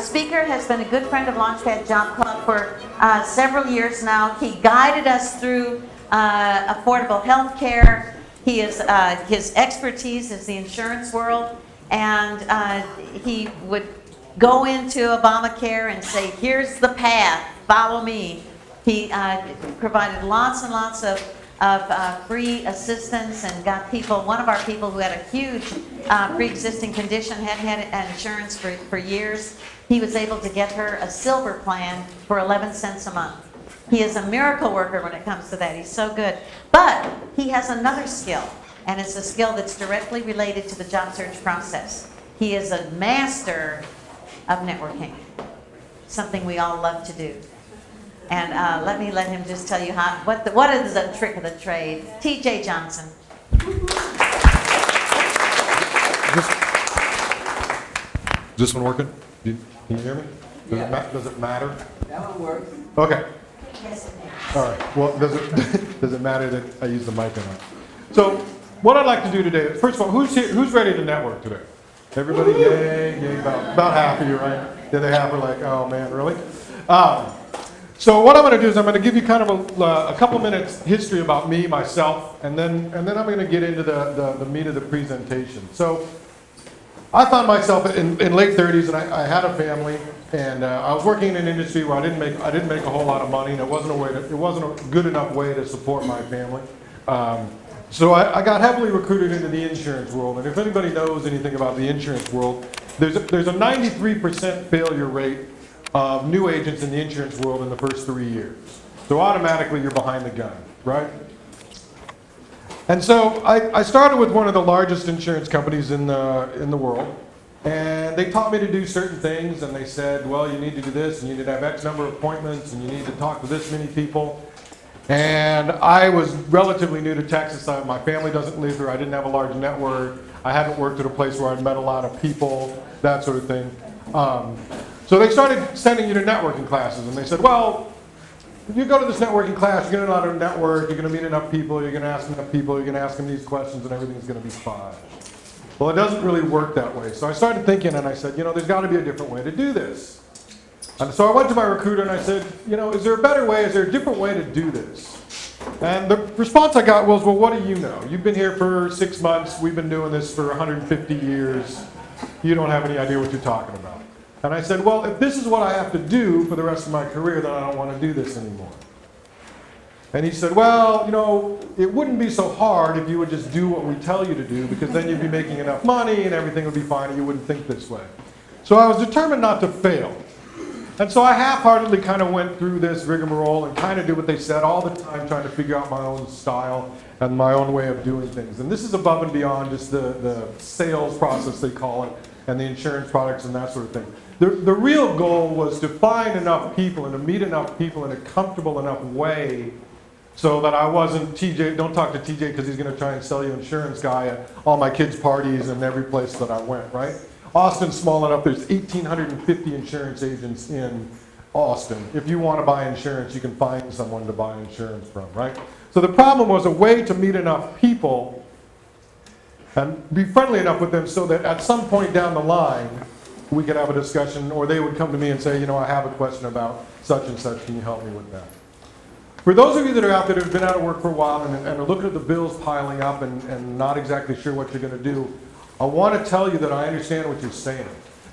speaker has been a good friend of Launchpad Job Club for several years now. He guided us through affordable health care. His expertise is the insurance world, and he would go into Obamacare and say, here's the path, follow me. He provided lots and lots of free assistance and got people, one of our people who had a huge pre-existing condition, hadn't had insurance for years. He was able to get her a silver plan for 11 cents a month. He is a miracle worker when it comes to that. He's so good. But he has another skill, and it's a skill that's directly related to the job search process. He is a master of networking, something we all love to do. And let him just tell you what is the trick of the trade. T.J. Johnson. Is this one working? Can you hear me? Does it matter? That one works. Okay. Yes, it is. All right. Well, does it matter that I use the mic or not? So, what I'd like to do today, first of all, who's ready to network today? Everybody? Yay. About half of you, right? The other half are like, oh man, really? So what I'm going to do is I'm going to give you kind of a couple minutes history about me, myself, and then I'm going to get into the meat of the presentation. So I found myself in late 30s, and I had a family, and I was working in an industry where I didn't make a whole lot of money, and it wasn't a good enough way to support my family. So I got heavily recruited into the insurance world, and if anybody knows anything about the insurance world, there's a 93% failure rate of new agents in the insurance world in the first 3 years. So automatically you're behind the gun, right? And so I started with one of the largest insurance companies in the world, and they taught me to do certain things, and they said, well, you need to do this, and you need to have X number of appointments, and you need to talk to this many people. And I was relatively new to Texas. My family doesn't live here. I didn't have a large network. I hadn't worked at a place where I'd met a lot of people, that sort of thing. So they started sending you to networking classes, and they said, well, if you go to this networking class, you're going to know how to network, you're going to meet enough people, you're going to ask enough people, you're going to ask them these questions, and everything's going to be fine. Well, it doesn't really work that way. So I started thinking, and I said, there's got to be a different way to do this. And so I went to my recruiter, and I said, is there a better way? Is there a different way to do this? And the response I got was, well, what do you know? You've been here for 6 months. We've been doing this for 150 years. You don't have any idea what you're talking about. And I said, well, if this is what I have to do for the rest of my career, then I don't want to do this anymore. And he said, well, it wouldn't be so hard if you would just do what we tell you to do, because then you'd be making enough money and everything would be fine and you wouldn't think this way. So I was determined not to fail. And so I half-heartedly kind of went through this rigmarole and kind of did what they said all the time, trying to figure out my own style and my own way of doing things. And this is above and beyond just the sales process, they call it, and the insurance products and that sort of thing. The real goal was to find enough people and to meet enough people in a comfortable enough way so that I wasn't TJ, don't talk to TJ because he's going to try and sell you insurance guy at all my kids' parties and every place that I went, right? Austin's small enough, there's 1,850 insurance agents in Austin. If you want to buy insurance, you can find someone to buy insurance from, right? So the problem was a way to meet enough people and be friendly enough with them so that at some point down the line, we could have a discussion, or they would come to me and say, I have a question about such and such, can you help me with that? For those of you that are out there that have been out of work for a while and are looking at the bills piling up and not exactly sure what you're going to do, I want to tell you that I understand what you're saying.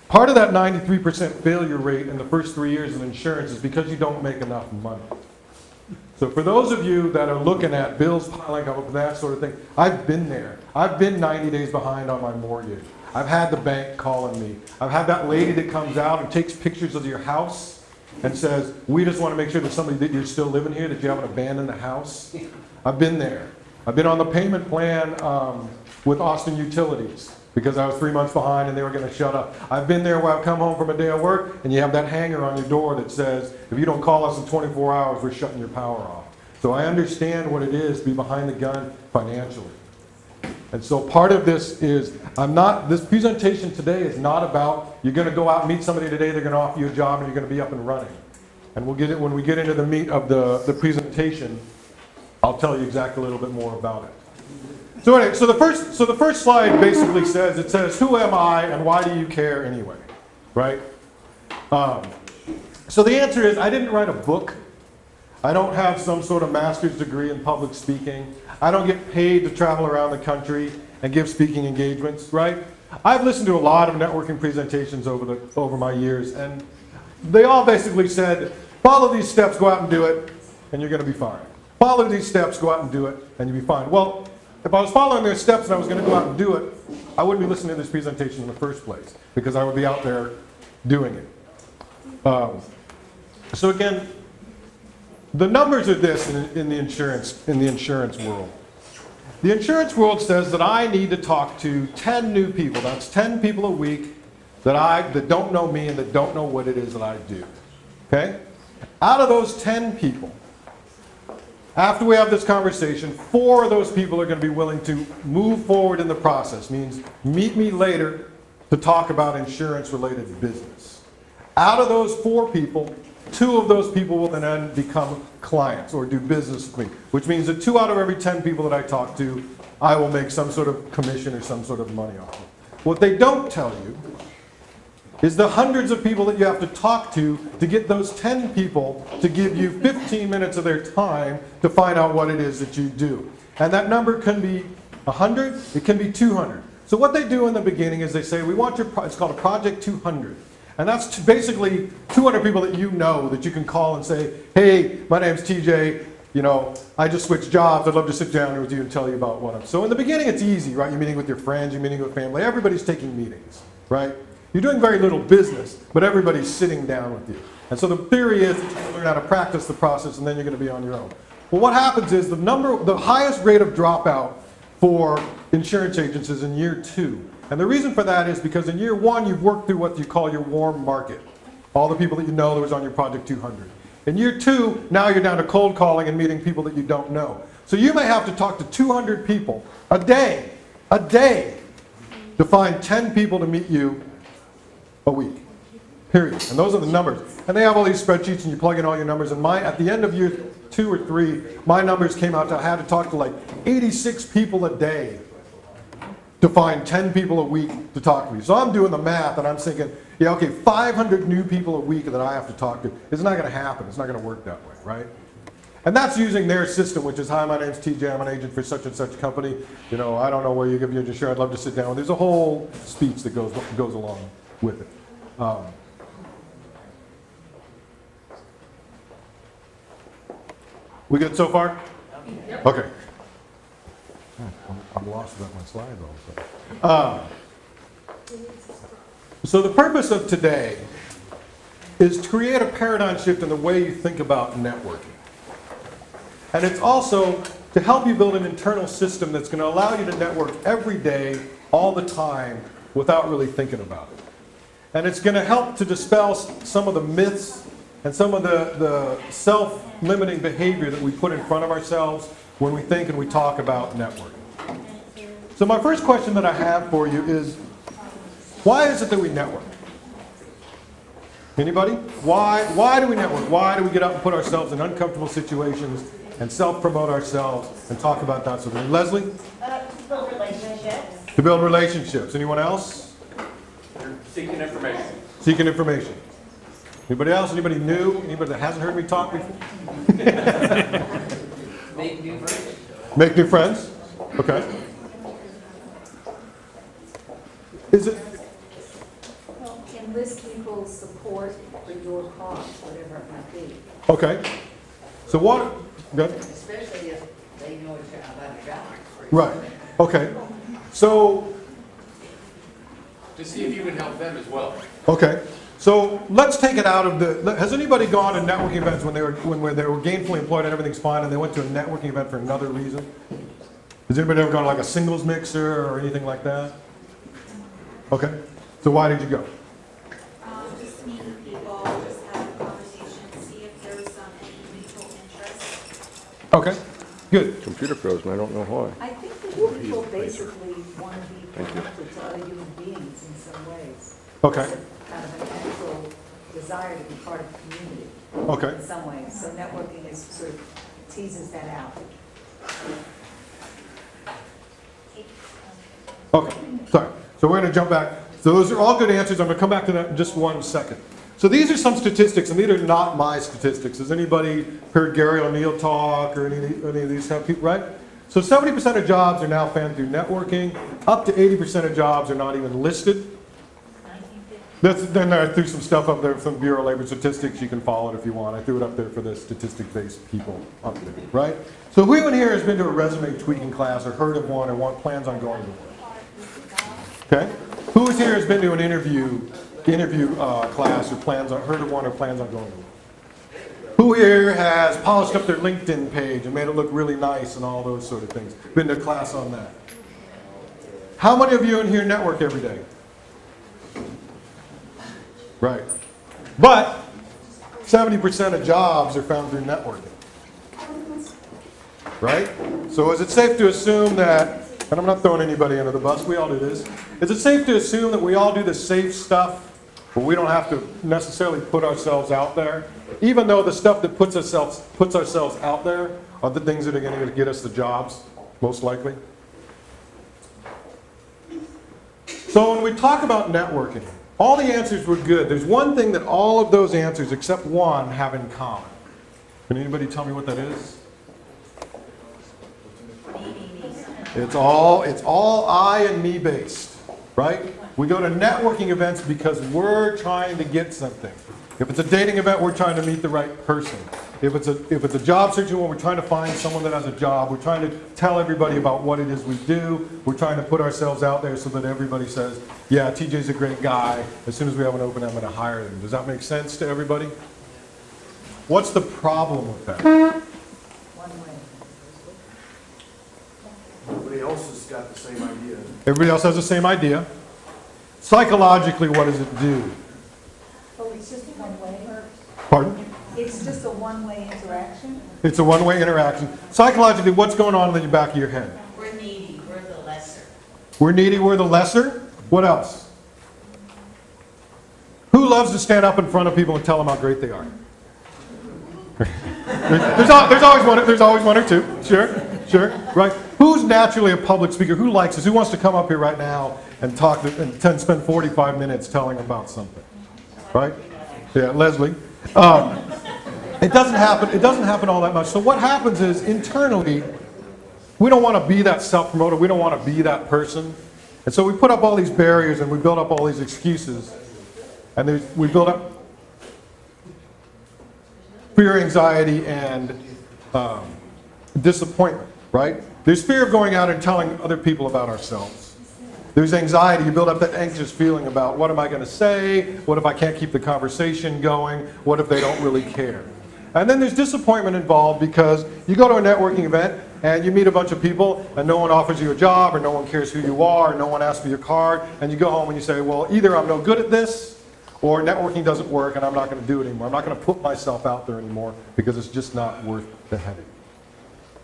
Part of that 93% failure rate in the first 3 years of insurance is because you don't make enough money. So for those of you that are looking at bills piling up and that sort of thing, I've been there. I've been 90 days behind on my mortgage. I've had the bank calling me. I've had that lady that comes out and takes pictures of your house and says, we just want to make sure that somebody that you're still living here, that you haven't abandoned the house. I've been there. I've been on the payment plan with Austin Utilities because I was 3 months behind and they were going to shut up. I've been there where I've come home from a day of work and you have that hanger on your door that says, if you don't call us in 24 hours, we're shutting your power off. So I understand what it is to be behind the gun financially. And so part of this is, this presentation today is not about, you're going to go out and meet somebody today, they're going to offer you a job and you're going to be up and running. And we'll get it when we get into the meat of the presentation, I'll tell you exactly a little bit more about it. So anyway, so the first slide basically says, who am I and why do you care anyway, right? So the answer is, I didn't write a book. I don't have some sort of master's degree in public speaking. I don't get paid to travel around the country and give speaking engagements, right? I've listened to a lot of networking presentations over my years, and they all basically said, follow these steps, go out and do it, and you're going to be fine. Follow these steps, go out and do it, and you'll be fine. Well, if I was following their steps and I was going to go out and do it, I wouldn't be listening to this presentation in the first place, because I would be out there doing it. So again, the numbers are this in the insurance world. The insurance world says that I need to talk to 10 new people. That's 10 people a week that don't know me and that don't know what it is that I do. Okay? Out of those 10 people, after we have this conversation, 4 of those people are going to be willing to move forward in the process. Means meet me later to talk about insurance-related business. Out of those 4 people, 2 of those people will then become clients or do business with me, which means that 2 out of every 10 people that I talk to, I will make some sort of commission or some sort of money off of. What they don't tell you is the hundreds of people that you have to talk to get those 10 people to give you 15 minutes of their time to find out what it is that you do. And that number can be 100, it can be 200. So what they do in the beginning is they say, we want it's called a Project 200. And that's basically 200 people that you know that you can call and say, hey, my name's TJ, you know, I just switched jobs, I'd love to sit down with you and tell you about what I'm. So in the beginning it's easy, right? You're meeting with your friends, you're meeting with family, everybody's taking meetings, right? You're doing very little business, but everybody's sitting down with you. And so the theory is that you learn how to practice the process and then you're going to be on your own. Well, what happens is the highest rate of dropout for insurance agents is in year 2. And the reason for that is because in year 1, you've worked through what you call your warm market. All the people that you know that was on your Project 200. In year 2, now you're down to cold calling and meeting people that you don't know. So you may have to talk to 200 people a day, to find 10 people to meet you a week, period. And those are the numbers. And they have all these spreadsheets and you plug in all your numbers. And at the end of year 2 or 3, my numbers came out to I had to talk to like 86 people a day to find 10 people a week to talk to me. So I'm doing the math and I'm thinking, yeah, okay, 500 new people a week that I have to talk to. It's not going to happen. It's not going to work that way, right? And that's using their system, which is, hi, my name's TJ, I'm an agent for such and such company. You know, I don't know where you give your insurance, I'd love to sit down. There's a whole speech that goes along with it. We good so far? Yep. Okay. I'm lost about my slide also. So the purpose of today is to create a paradigm shift in the way you think about networking. And it's also to help you build an internal system that's going to allow you to network every day, all the time, without really thinking about it. And it's going to help to dispel some of the myths and some of the self-limiting behavior that we put in front of ourselves when we think and we talk about networking. So my first question that I have for you is, why is it that we network? Anybody? Why do we network? Why do we get up and put ourselves in uncomfortable situations and self-promote ourselves and talk about that sort of thing? Leslie? To build relationships. To build relationships. Anyone else? Seeking information. Seeking information. Anybody else? Anybody new? Anybody that hasn't heard me talk before? Make new friends. Make new friends? Okay. Is it? Well, enlist people's support for your cause, whatever it might be. Okay. So what? Good. Especially if they know it's about a job. Right. Okay. So, To see if you can help them as well. okay. So let's take it out of the. Has anybody gone to networking events when they were gainfully employed and everything's fine, and they went to a networking event for another reason? Has anybody ever gone to like a singles mixer or anything like that? Okay. So why did you go? Just meeting people, just have a conversation, see if there's any mutual interest. Okay. Good. Computer froze and I don't know why. I think that people basically want to be connected to other human beings in some ways. Okay. It's kind of a natural desire to be part of the community Okay. in some ways. So networking is sort of teases that out. Okay. Sorry. So we're going to jump back. So those are all good answers. I'm going to come back to that in just one second. So these are some statistics, and these are not my statistics. Has anybody heard Gary O'Neill talk or any of these have people, right? So 70% of jobs are now found through networking. Up to 80% of jobs are not even listed. Then I threw some stuff up there from Bureau of Labor Statistics. You can follow it if you want. I threw it up there for the statistic-based people up there, right? So who in here has been to a resume tweaking class or heard of one or plans on going to one? Okay. Who here has been to an interview class or heard of one or plans on going to one? Who here has polished up their LinkedIn page and made it look really nice and all those sort of things? Been to a class on that? How many of you in here network every day? Right. But 70% of jobs are found through networking. Right? So is it safe to assume that, and I'm not throwing anybody under the bus, we all do this. Is it safe to assume that we all do the safe stuff, but we don't have to necessarily put ourselves out there? Even though the stuff that puts ourselves out there are the things that are going to get us the jobs, most likely. So when we talk about networking, all the answers were good. There's one thing that all of those answers, except one, have in common. Can anybody tell me what that is? It's all I and me based, right? We go to networking events because we're trying to get something. If it's a dating event, we're trying to meet the right person. If it's a job searching one, we're trying to find someone that has a job. We're trying to tell everybody about what it is we do. We're trying to put ourselves out there so that everybody says, yeah, TJ's a great guy. As soon as we have an opening, I'm going to hire him. Does that make sense to everybody? What's the problem with that? Everybody else has got the same idea. Everybody else has the same idea. Psychologically, what does it do? Oh, it's just one way? Pardon? It's just a one-way interaction? It's a one-way interaction. Psychologically, what's going on in the back of your head? We're needy, we're the lesser. We're needy, we're the lesser. What else? Who loves to stand up in front of people and tell them how great they are? there's always one or two. Sure, right? Who's naturally a public speaker? Who likes this? Who wants to come up here right now and talk and spend 45 minutes telling about something? Right? Yeah, Leslie. It doesn't happen all that much. So what happens is internally, we don't want to be that self-promoter. We don't want to be that person. And so we put up all these barriers and we build up all these excuses. And we build up fear, anxiety, and disappointment, right? There's fear of going out and telling other people about ourselves. There's anxiety. You build up that anxious feeling about what am I going to say? What if I can't keep the conversation going? What if they don't really care? And then there's disappointment involved because you go to a networking event and you meet a bunch of people and no one offers you a job or no one cares who you are or no one asks for your card, and you go home and you say, well, either I'm no good at this or networking doesn't work and I'm not going to do it anymore. I'm not going to put myself out there anymore because it's just not worth the headache.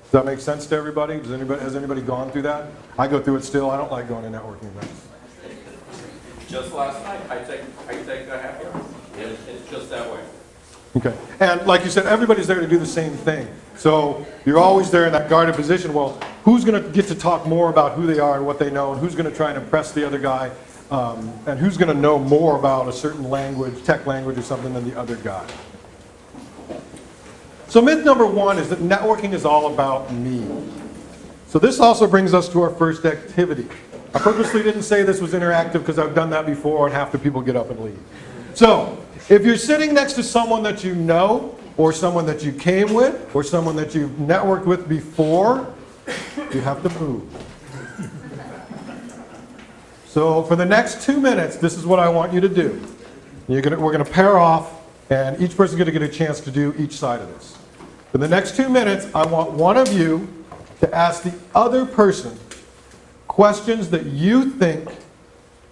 Does that make sense to everybody? Has anybody gone through that? I go through it still. I don't like going to networking events. Just last night, I take a happy hour. It's just that way. Okay. And like you said, everybody's there to do the same thing. So you're always there in that guarded position. Well, who's going to get to talk more about who they are and what they know, and who's going to try and impress the other guy, and who's going to know more about a certain language, tech language or something than the other guy. So myth number one is that networking is all about me. So this also brings us to our first activity. I purposely didn't say this was interactive because I've done that before and half the people get up and leave. So if you're sitting next to someone that you know, or someone that you came with, or someone that you've networked with before, you have to move. So for the next 2 minutes, this is what I want you to do. We're going to pair off, and each person's going to get a chance to do each side of this. For the next 2 minutes, I want one of you to ask the other person questions that you think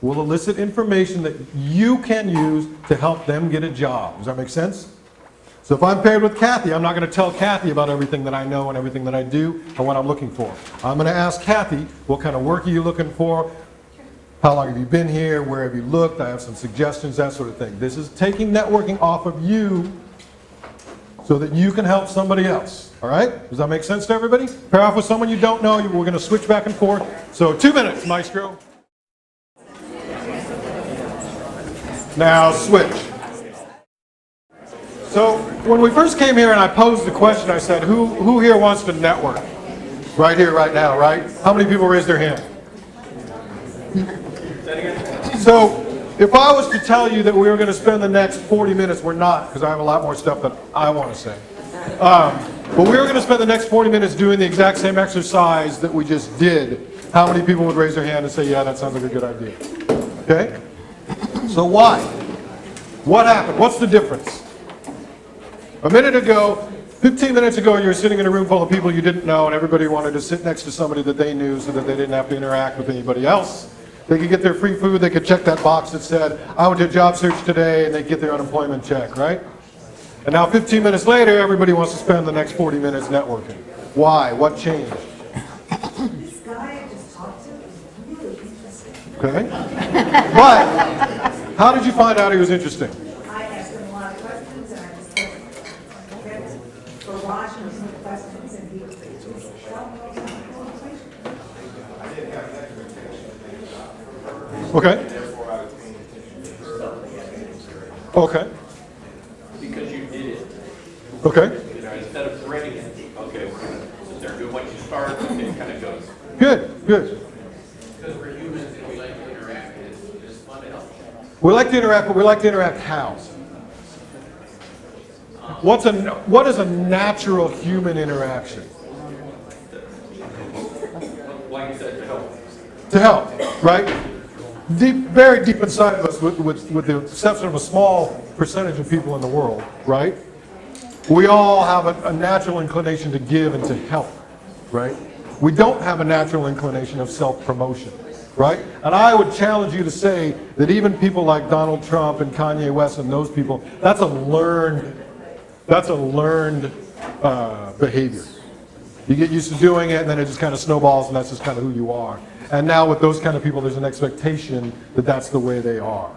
will elicit information that you can use to help them get a job. Does that make sense? So if I'm paired with Kathy, I'm not going to tell Kathy about everything that I know and everything that I do and what I'm looking for. I'm going to ask Kathy, what kind of work are you looking for? How long have you been here? Where have you looked? I have some suggestions, that sort of thing. This is taking networking off of you so that you can help somebody else. All right? Does that make sense to everybody? Pair off with someone you don't know. We're going to switch back and forth. So 2 minutes, Maestro. Now switch. So when we first came here and I posed the question, I said, who here wants to network? Right here, right now, right? How many people raised their hand? So if I was to tell you that we were going to spend the next 40 minutes, we're not, because I have a lot more stuff that I want to say. But we were going to spend the next 40 minutes doing the exact same exercise that we just did. How many people would raise their hand and say, yeah, that sounds like a good idea? Okay? So why? What happened? What's the difference? A minute ago, 15 minutes ago, you were sitting in a room full of people you didn't know, and everybody wanted to sit next to somebody that they knew so that they didn't have to interact with anybody else. They could get their free food, they could check that box that said, I went to a job search today, and they'd get their unemployment check, right? And now 15 minutes later, everybody wants to spend the next 40 minutes networking. Why? What changed? This guy I just talked to is really interesting. Okay? But, how did you find out he was interesting? I asked him a lot of questions, and I just kept barraging him with questions, and he was Okay. Okay. Because you did it. Okay. You know, instead of threading it, okay, we're gonna sit there and do it. Once you start, okay, it kind of goes. Good, good. Because we're humans and we like to interact, and it's fun to help. We like to interact, but we like to interact how? What is a natural human interaction? Like you said, to help. To help, right? Deep, very deep inside of us, with the exception of a small percentage of people in the world, right? We all have a natural inclination to give and to help, right? We don't have a natural inclination of self-promotion, right? And I would challenge you to say that even people like Donald Trump and Kanye West and those people, that's a learned behavior. You get used to doing it, and then it just kind of snowballs, and that's just kind of who you are. And now with those kind of people, there's an expectation that that's the way they are,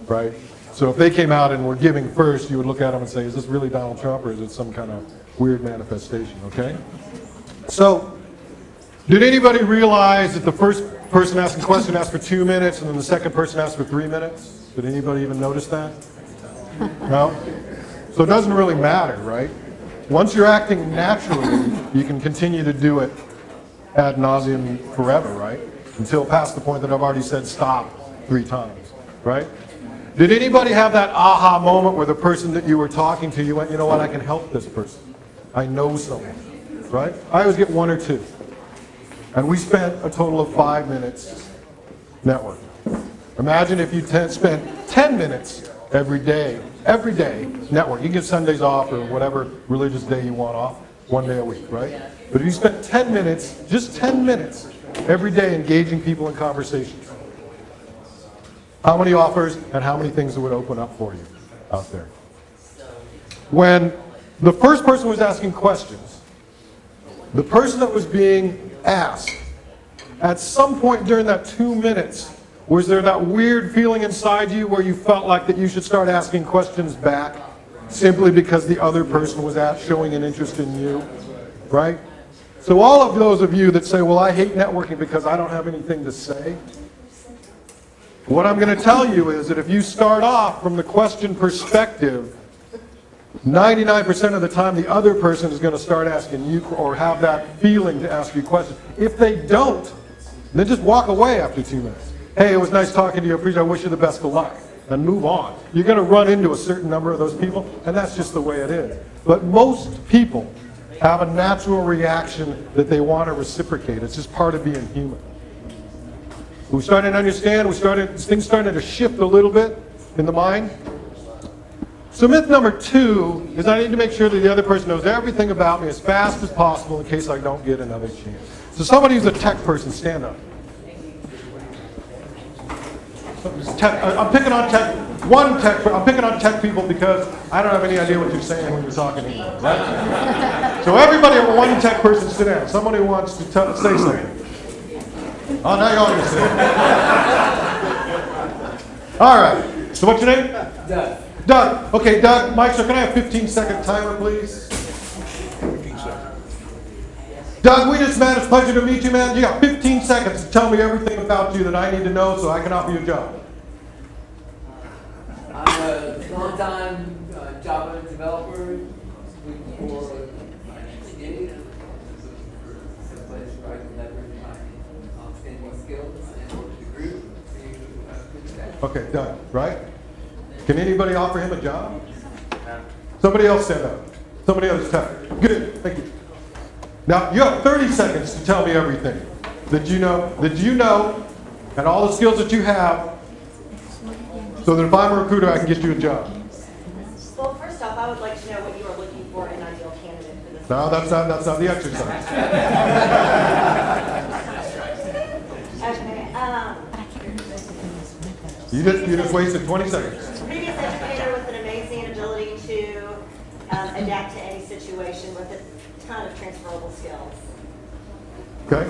right? So if they came out and were giving first, you would look at them and say, is this really Donald Trump, or is it some kind of weird manifestation, okay? So, did anybody realize that the first person asking the question asked for 2 minutes, and then the second person asked for 3 minutes? Did anybody even notice that? No? So it doesn't really matter, right? Once you're acting naturally, you can continue to do it ad nauseum forever, right? Until past the point that I've already said stop 3 times, right? Did anybody have that aha moment where the person that you were talking to, you went, you know what, I can help this person. I know someone, right? I always get 1 or 2. And we spent a total of 5 minutes networking. Imagine if you spent 10 minutes every day networking. You can get Sundays off or whatever religious day you want off, 1 day a week, right? But if you spent 10 minutes, just 10 minutes, every day engaging people in conversations, how many offers and how many things it would open up for you out there? When the first person was asking questions, the person that was being asked, at some point during that 2 minutes, was there that weird feeling inside you where you felt like that you should start asking questions back simply because the other person was showing an interest in you, right? So all of those of you that say, well, I hate networking because I don't have anything to say, what I'm going to tell you is that if you start off from the question perspective, 99% of the time the other person is going to start asking you or have that feeling to ask you questions. If they don't, then just walk away after 2 minutes. Hey, it was nice talking to you. I wish you the best of luck. And move on. You're going to run into a certain number of those people, and that's just the way it is. But most people have a natural reaction that they want to reciprocate. It's just part of being human. We started to understand, things started to shift a little bit in the mind. So myth number 2 is I need to make sure that the other person knows everything about me as fast as possible in case I don't get another chance. So somebody who's a tech person, stand up. I'm picking on tech people because I don't have any idea what you're saying when you're talking English, right? So everybody, one tech person, sit down. Somebody who wants to say something. Oh, now you're all going to sit. All right. So what's your name? Doug. Doug. Okay, Doug. Mike, so can I have 15-second timer, please? 15 seconds. Doug, we just met. It's a pleasure to meet you, man. You got 15 seconds to tell me everything about you that I need to know so I can offer you a job. I'm a long-time Java developer. developer looking for financial aid. This is a place where I can leverage my outstanding skills and work with the group to good staff. Okay, done, right? Can anybody offer him a job? Somebody else stand up. Somebody else tap. Good, thank you. Now, you have 30 seconds to tell me everything that you know, and all the skills that you have, so that if I'm a recruiter, I can get you a job. Well, first off, I would like to know what you are looking for in an ideal candidate for this. No, that's not the exercise. Okay, You just wasted 20 seconds. previous educator with an amazing ability to adapt to any situation with a ton of transferable skills. Okay?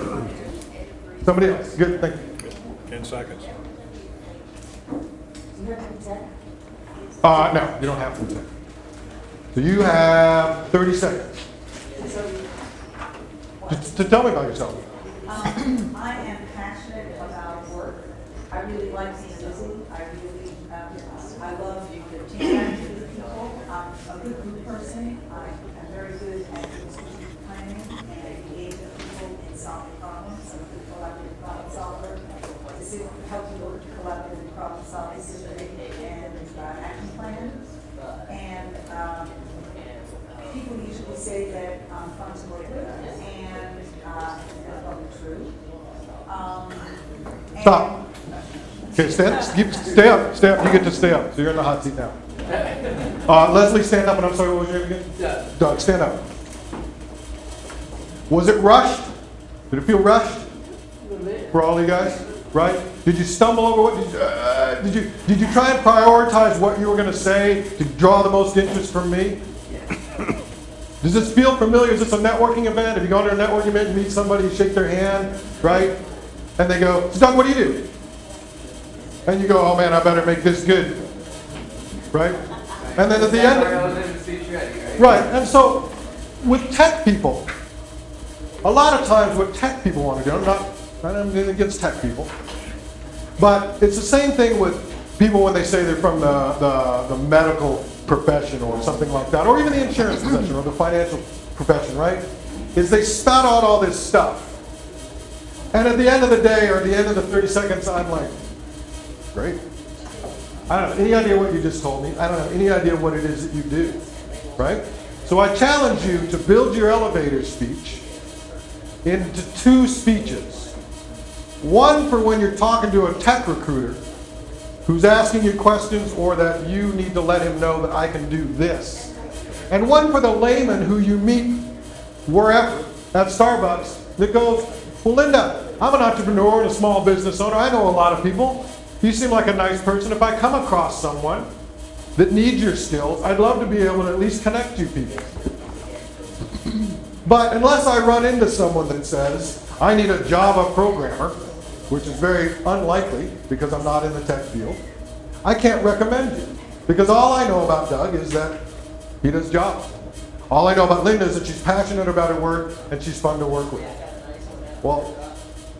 Somebody else. Good, thank you. 10 seconds. No, you don't have to. So you have 30 seconds. To tell me about yourself. I am passionate about work. I really like being busy. I love interacting with people. I'm a good group person. I'm very good at strategic planning and engaging people in solving problems. I'm a good collaborative problem solver. This is help you work collaborative problem solving system and action plan. And people usually say that I'm fun to work with, and that's probably true. Stop. Okay, stay up. You get to stay up. So you're in the hot seat now. Leslie, stand up. And I'm sorry, what was your name again? Doug, stand up. Was it rushed? Did it feel rushed for all you guys? Right? Did you stumble over what? Did you try and prioritize what you were going to say to draw the most interest from me? Does this feel familiar? Is this a networking event? If you go to a networking event and meet somebody, you shake their hand, right? And they go, so Doug, what do you do? And you go, oh man, I better make this good, right? And then at the end, right? And so with tech people, a lot of times what tech people want to do, I'm not anything against tech people, but it's the same thing with people when they say they're from the medical profession or something like that, or even the insurance profession or the financial profession, right? Is they spout out all this stuff. And at the end of the day, or at the end of the 30 seconds, I'm like, great. I don't have any idea what you just told me. I don't have any idea what it is that you do, right? So I challenge you to build your elevator speech into 2 speeches. One for when you're talking to a tech recruiter who's asking you questions, or that you need to let him know that I can do this. And one for the layman who you meet wherever, at Starbucks, that goes, well, Linda, I'm an entrepreneur and a small business owner. I know a lot of people. You seem like a nice person. If I come across someone that needs your skills, I'd love to be able to at least connect you people. But unless I run into someone that says, I need a Java programmer, which is very unlikely because I'm not in the tech field, I can't recommend you. Because all I know about Doug is that he does Java. All I know about Linda is that she's passionate about her work and she's fun to work with. Well,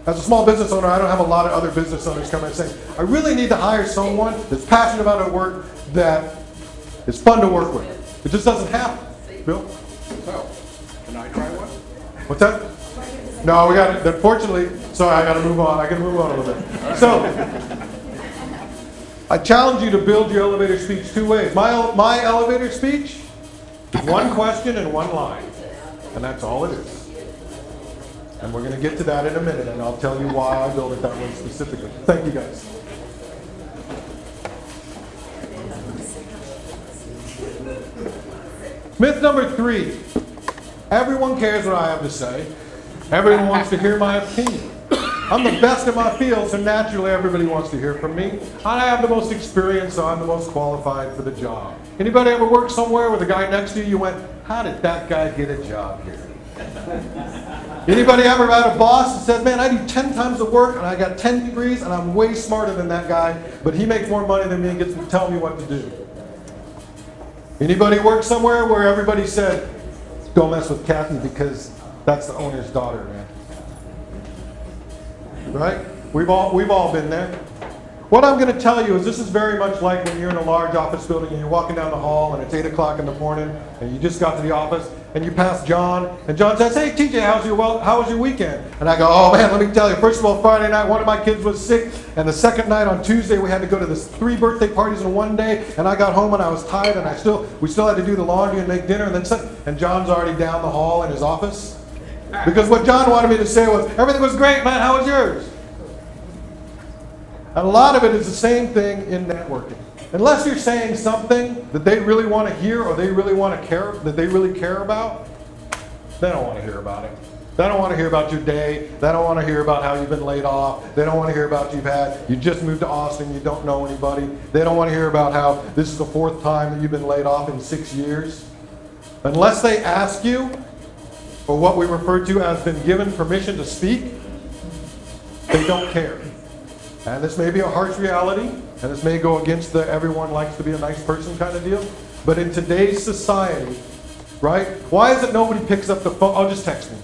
as a small business owner, I don't have a lot of other business owners come and say, I really need to hire someone that's passionate about her work, that is fun to work with. It just doesn't happen. Bill? So, can I try one? What's that? No, we got it. Unfortunately, sorry, I got to move on. I got to move on a little bit. So, I challenge you to build your elevator speech 2 ways. My elevator speech is 1 question and 1 line. And that's all it is. And we're going to get to that in a minute, and I'll tell you why I build it that way specifically. Thank you, guys. Myth number 3. Everyone cares what I have to say. Everyone wants to hear my opinion. I'm the best in my field, so naturally everybody wants to hear from me. And I have the most experience, so I'm the most qualified for the job. Anybody ever worked somewhere with a guy next to you went, how did that guy get a job here? Anybody ever had a boss that said, man, I do 10 times the work and I got 10 degrees and I'm way smarter than that guy, but he makes more money than me and gets to tell me what to do? Anybody work somewhere where everybody said, don't mess with Kathy because that's the owner's daughter, man? Right? We've all been there. What I'm going to tell you is this is very much like when you're in a large office building and you're walking down the hall and it's 8 o'clock in the morning and you just got to the office and you pass John and John says, hey TJ, how was your weekend? And I go, oh man, let me tell you, first of all, Friday night one of my kids was sick, and the second night on Tuesday we had to go to this 3 birthday parties in one day, and I got home and I was tired, and we still had to do the laundry and make dinner, and John's already down the hall in his office. Because what John wanted me to say was, everything was great, man, how was yours? And a lot of it is the same thing in networking. Unless you're saying something that they really want to hear or they really want to care, that they really care about, they don't want to hear about it. They don't want to hear about your day. They don't want to hear about how you've been laid off. They don't want to hear about you just moved to Austin, you don't know anybody. They don't want to hear about how this is the 4th time that you've been laid off in 6 years. Unless they ask you, or what we refer to as been given permission to speak, they don't care. And this may be a harsh reality, and this may go against the everyone likes to be a nice person kind of deal, but in today's society, right, why is it nobody picks up the phone? Oh, just text me.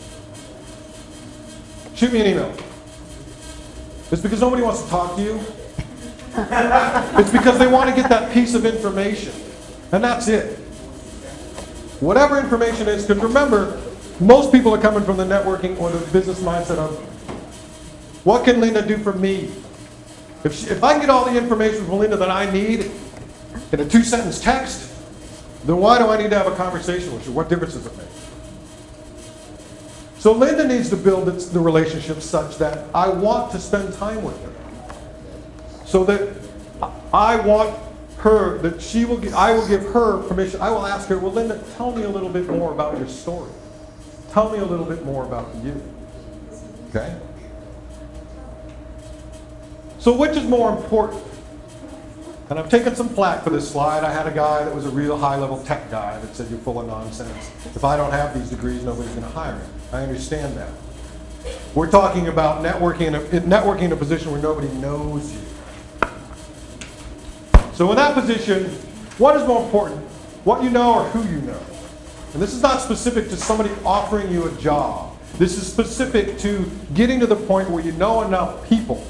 Shoot me an email. It's because nobody wants to talk to you. It's because they want to get that piece of information, and that's it. Whatever information is, because remember, most people are coming from the networking or the business mindset of, what can Linda do for me? If I can get all the information from Linda that I need in a 2-sentence text, then why do I need to have a conversation with you? What difference does it make? So Linda needs to build the relationship such that I want to spend time with her. So that I want her, I will give her permission. I will ask her, well, Linda, tell me a little bit more about your story. Tell me a little bit more about you. Okay? So which is more important? And I've taken some flack for this slide. I had a guy that was a real high-level tech guy that said, you're full of nonsense. If I don't have these degrees, nobody's going to hire me. I understand that. We're talking about networking in a position where nobody knows you. So in that position, what is more important? What you know or who you know? And this is not specific to somebody offering you a job. This is specific to getting to the point where you know enough people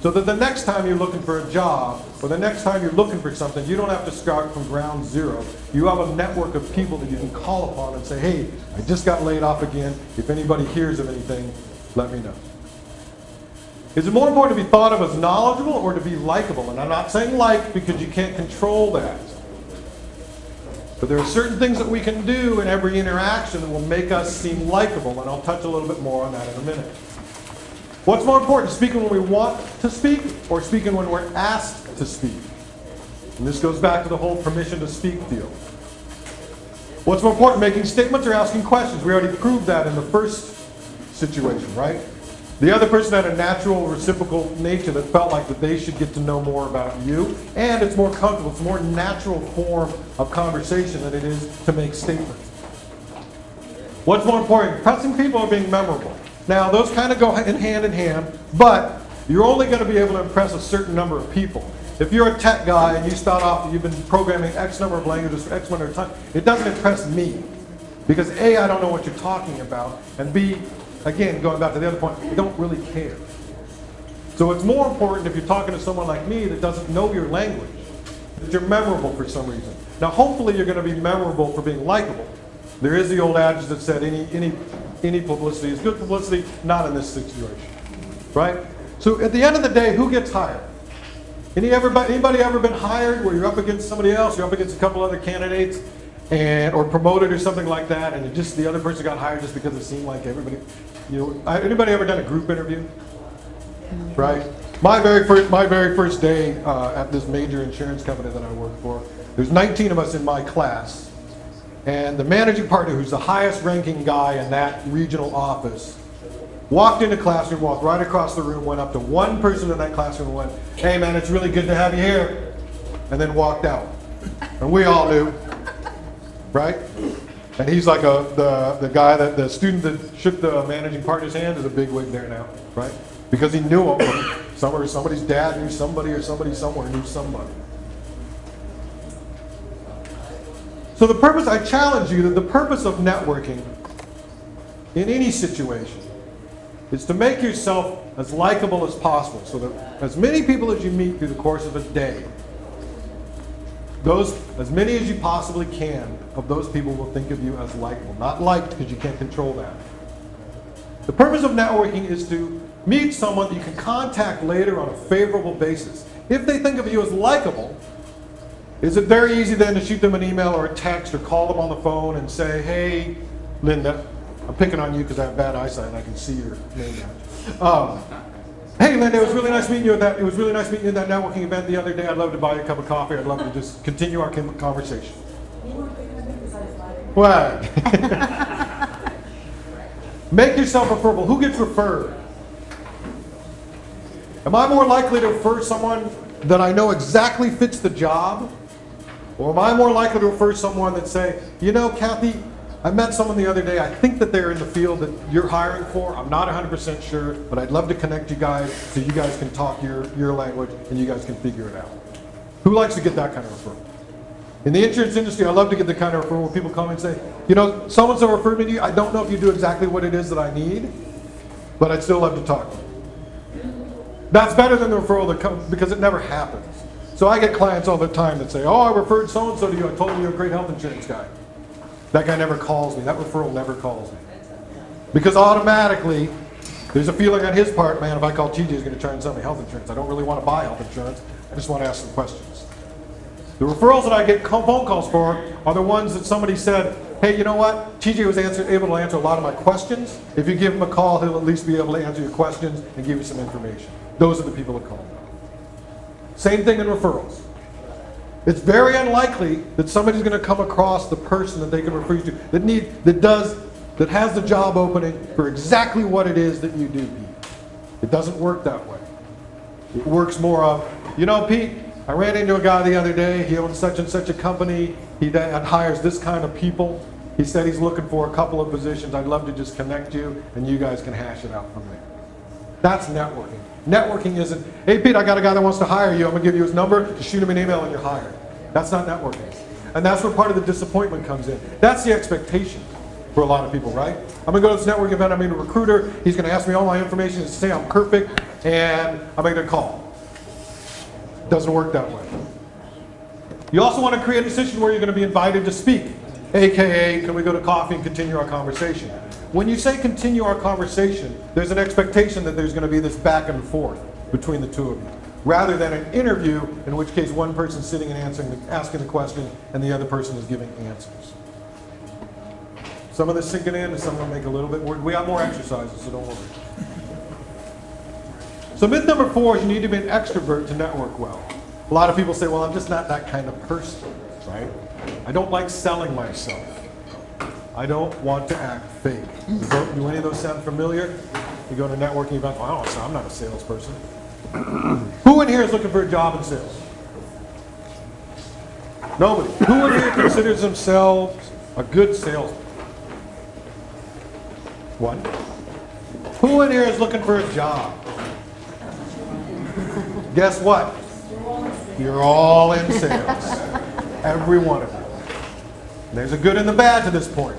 so that the next time you're looking for a job or the next time you're looking for something, you don't have to start from ground zero. You have a network of people that you can call upon and say, hey, I just got laid off again. If anybody hears of anything, let me know. Is it more important to be thought of as knowledgeable or to be likable? And I'm not saying like because you can't control that. But there are certain things that we can do in every interaction that will make us seem likable, and I'll touch a little bit more on that in a minute. What's more important, speaking when we want to speak or speaking when we're asked to speak? And this goes back to the whole permission to speak deal. What's more important, making statements or asking questions? We already proved that in the first situation, right? The other person had a natural reciprocal nature that felt like that they should get to know more about you, and it's more comfortable, it's a more natural form of conversation than it is to make statements. What's more important, impressing people or being memorable? Now, those kind of go in hand, but you're only going to be able to impress a certain number of people. If you're a tech guy and you start off, you've been programming X number of languages for X number of time, it doesn't impress me. Because A, I don't know what you're talking about, and B, again, going back to the other point, I don't really care. So it's more important if you're talking to someone like me that doesn't know your language, that you're memorable for some reason. Now, hopefully you're going to be memorable for being likable. There is the old adage that said any publicity is good publicity, not in this situation, right? So at the end of the day, who gets hired? Anybody ever been hired where you're up against somebody else, you're up against a couple other candidates, or promoted or something like that, and the other person got hired just because it seemed like everybody, anybody ever done a group interview? Right? My very first day at this major insurance company that I worked for, there's 19 of us in my class, and the managing partner, who's the highest ranking guy in that regional office, walked into the classroom, walked right across the room, went up to one person in that classroom and went, hey man, it's really good to have you here, and then walked out. And we all knew, right? And he's like the guy the student that shook the managing partner's hand is a big wig there now, right? Because he knew him. Somebody's dad knew somebody, or somebody somewhere knew somebody. So I challenge you that the purpose of networking in any situation is to make yourself as likable as possible so that as many people as you meet through the course of a day, as many as you possibly can of those people will think of you as likable. Not liked because you can't control that. The purpose of networking is to meet someone that you can contact later on a favorable basis. If they think of you as likable, is it very easy then to shoot them an email or a text or call them on the phone and say, hey, Linda, I'm picking on you because I have bad eyesight and I can see your name now. Hey, Linda, it was really nice meeting you at that. It was really nice meeting you at that networking event the other day. I'd love to buy you a cup of coffee. I'd love to just continue our conversation. What? Make yourself referable. Who gets referred? Am I more likely to refer someone that I know exactly fits the job? Or am I more likely to refer someone that say, you know, Kathy, I met someone the other day. I think that they're in the field that you're hiring for. I'm not 100% sure, but I'd love to connect you guys so you guys can talk your language and you guys can figure it out. Who likes to get that kind of referral? In the insurance industry, I love to get the kind of referral where people come and say, you know, so-and-so referred me to you. I don't know if you do exactly what it is that I need, but I'd still love to talk to you. That's better than the referral that comes, because it never happens. So I get clients all the time that say, oh, I referred so-and-so to you. I told you you're a great health insurance guy. That guy never calls me. That referral never calls me. Because automatically, there's a feeling on his part, man, if I call TJ, he's going to try and sell me health insurance. I don't really want to buy health insurance. I just want to ask some questions. The referrals that I get phone calls for are the ones that somebody said, hey, you know what? TJ was able to answer a lot of my questions. If you give him a call, he'll at least be able to answer your questions and give you some information. Those are the people that call me. Same thing in referrals. It's very unlikely that somebody's going to come across the person that they can refer you to that has the job opening for exactly what it is that you do, Pete. It doesn't work that way. It works more of, you know, Pete, I ran into a guy the other day. He owns such and such a company. He hires this kind of people. He said he's looking for a couple of positions. I'd love to just connect you, and you guys can hash it out from there. That's networking. Networking isn't, hey, Pete, I got a guy that wants to hire you. I'm going to give you his number. Just shoot him an email and you're hired. That's not networking. And that's where part of the disappointment comes in. That's the expectation for a lot of people, right? I'm going to go to this networking event. I'm meeting a recruiter. He's going to ask me all my information and say I'm perfect, and I'm making a call. Doesn't work that way. You also want to create a situation where you're going to be invited to speak, aka, can we go to coffee and continue our conversation? When you say continue our conversation, there's an expectation that there's going to be this back and forth between the two of you, rather than an interview, in which case one person's sitting and asking the question, and the other person is giving answers. Some of this sinking in, and some of them make a little bit more. We have more exercises, so don't worry. So myth number 4 is you need to be an extrovert to network well. A lot of people say, well, I'm just not that kind of person, right? I don't like selling myself. I don't want to act fake. Do any of those sound familiar? You go to a networking event, well, I'm not a salesperson. Who in here is looking for a job in sales? Nobody. Who in here considers themselves a good salesman? One. Who in here is looking for a job? Guess what? You're all in sales. Every one of you. And there's a good and the bad to this point.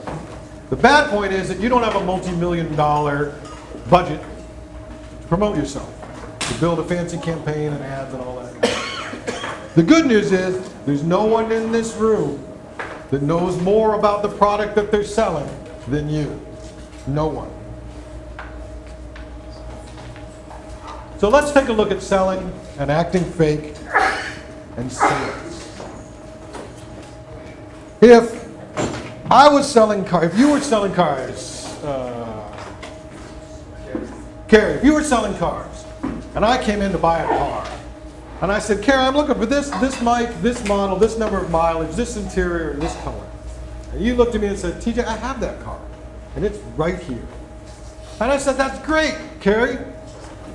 The bad point is that you don't have a multi-million-dollar budget to promote yourself, to build a fancy campaign and ads and all that. The good news is there's no one in this room that knows more about the product that they're selling than you. No one. So let's take a look at selling and acting fake and sales. If I was selling cars, if you were selling cars, Carrie, if you were selling cars, and I came in to buy a car, and I said, Carrie, I'm looking for this mic, this model, this number of mileage, this interior, and this color. And you looked at me and said, TJ, I have that car, and it's right here. And I said, that's great, Carrie.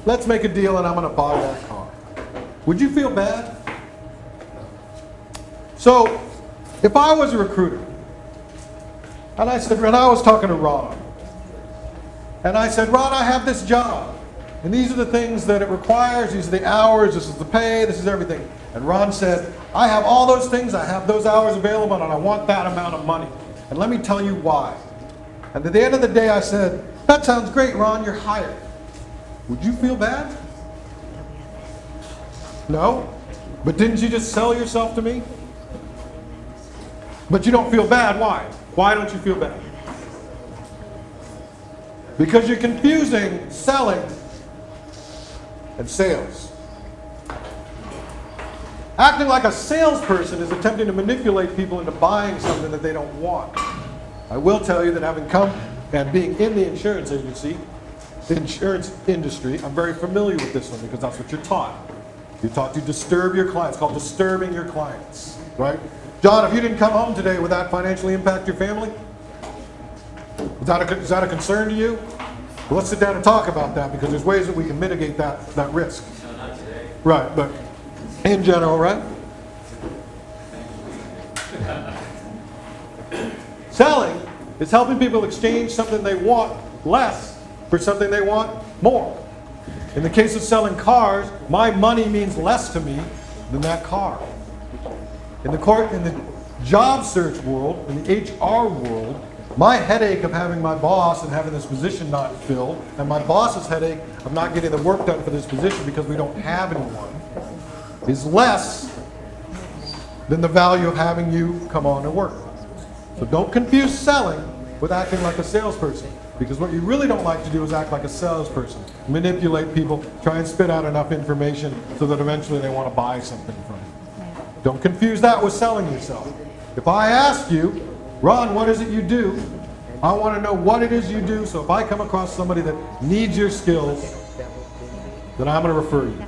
Let's make a deal and I'm going to buy that car. Would you feel bad? So, if I was a recruiter, and I was talking to Ron, and I said, Ron, I have this job, and these are the things that it requires, these are the hours, this is the pay, this is everything. And Ron said, I have all those things, I have those hours available, and I want that amount of money. And let me tell you why. And at the end of the day, I said, that sounds great, Ron, you're hired. would you feel bad? No? But didn't you just sell yourself to me? But you don't feel bad. Why? Why don't you feel bad? Because you're confusing selling and sales. Acting like a salesperson is attempting to manipulate people into buying something that they don't want. I will tell you that having come and being in the insurance industry, I'm very familiar with this one because that's what you're taught. You're taught to disturb your clients. It's called disturbing your clients, right? John, if you didn't come home today, would that financially impact your family? Is that a concern to you? Well, let's sit down and talk about that because there's ways that we can mitigate that risk. No, not today. Right, but in general, right? Selling is helping people exchange something they want less for something they want more. In the case of selling cars, my money means less to me than that car. In the job search world, in the HR world, my headache of having my boss and having this position not filled, and my boss's headache of not getting the work done for this position because we don't have anyone, is less than the value of having you come on and work. So don't confuse selling with acting like a salesperson, because what you really don't like to do is act like a salesperson. Manipulate people, try and spit out enough information so that eventually they want to buy something from you. Don't confuse that with selling yourself. If I ask you, Ron, what is it you do? I want to know what it is you do, so if I come across somebody that needs your skills, then I'm going to refer you.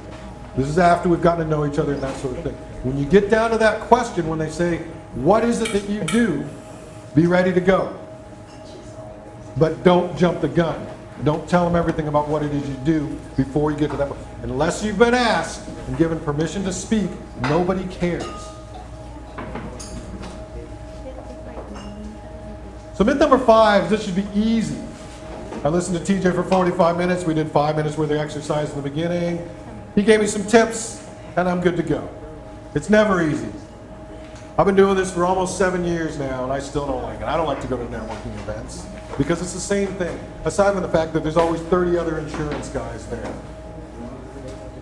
This is after we've gotten to know each other and that sort of thing. When you get down to that question, when they say, what is it that you do? Be ready to go. But don't jump the gun. Don't tell them everything about what it is you do before you get to that point. Unless you've been asked and given permission to speak, nobody cares. So myth number 5, this should be easy. I listened to TJ for 45 minutes. We did 5 minutes worth of exercise in the beginning. He gave me some tips, and I'm good to go. It's never easy. I've been doing this for almost 7 years now, and I still don't like it. I don't like to go to networking events because it's the same thing, aside from the fact that there's always 30 other insurance guys there.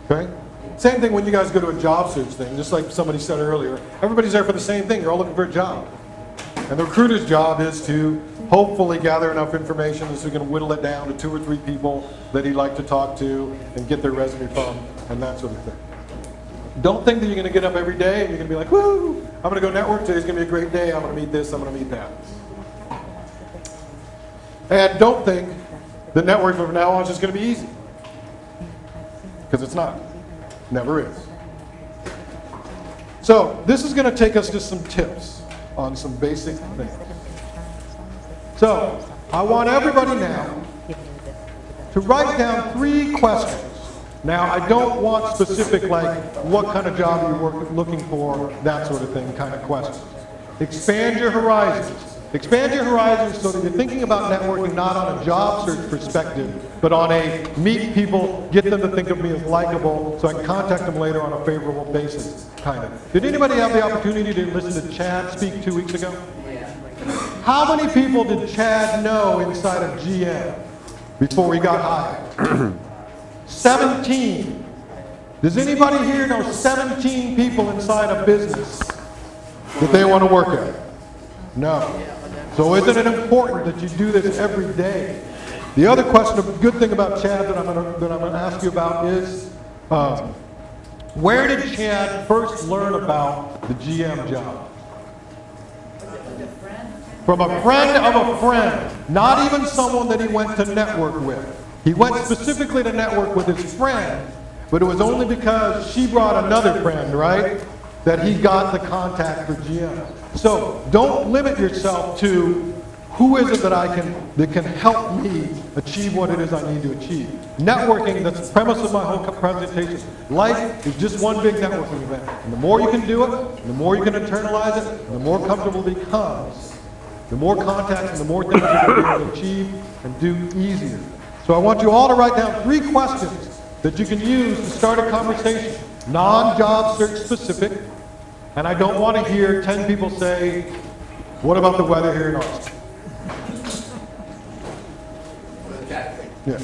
Okay? Same thing when you guys go to a job search thing, just like somebody said earlier. Everybody's there for the same thing. You're all looking for a job. And the recruiter's job is to hopefully gather enough information so we can whittle it down to 2 or 3 people that he'd like to talk to and get their resume from and that sort of thing. Don't think that you're going to get up every day and you're going to be like, woo, I'm going to go network today. It's going to be a great day. I'm going to meet this. I'm going to meet that. And don't think that networking from now on is just going to be easy. Because it's not. Never is. So this is going to take us to some tips on some basic things. So I want everybody now to write down 3 questions. Now, I don't want specific, like, what kind of job you're looking for, that sort of thing, kind of questions. Expand your horizons. Expand your horizons so that you're thinking about networking not on a job search perspective, but on a meet people, get them to think of me as likable, so I can contact them later on a favorable basis, kind of. Did anybody have the opportunity to listen to Chad speak 2 weeks ago? How many people did Chad know inside of GM before he got hired? 17. Does anybody here know 17 people inside a business that they want to work at? No. So isn't it important that you do this every day? The other question, a good thing about Chad that I'm going to ask you about is, where did Chad first learn about the GM job? From a friend of a friend, not even someone that he went to network with. He went specifically to network with his friend, but it was only because she brought another friend, right, that he got the contact for GM. So don't limit yourself to who is it that can help me achieve what it is I need to achieve. Networking, that's the premise of my whole presentation. Life is just one big networking event. And the more you can do it, the more you can internalize it, and the more comfortable it becomes, the more contacts and the more things you're going to be able to achieve and do easier. So I want you all to write down 3 questions that you can use to start a conversation, non-job search specific, and I don't want to hear 10 people say, what about the weather here in Austin? Yeah.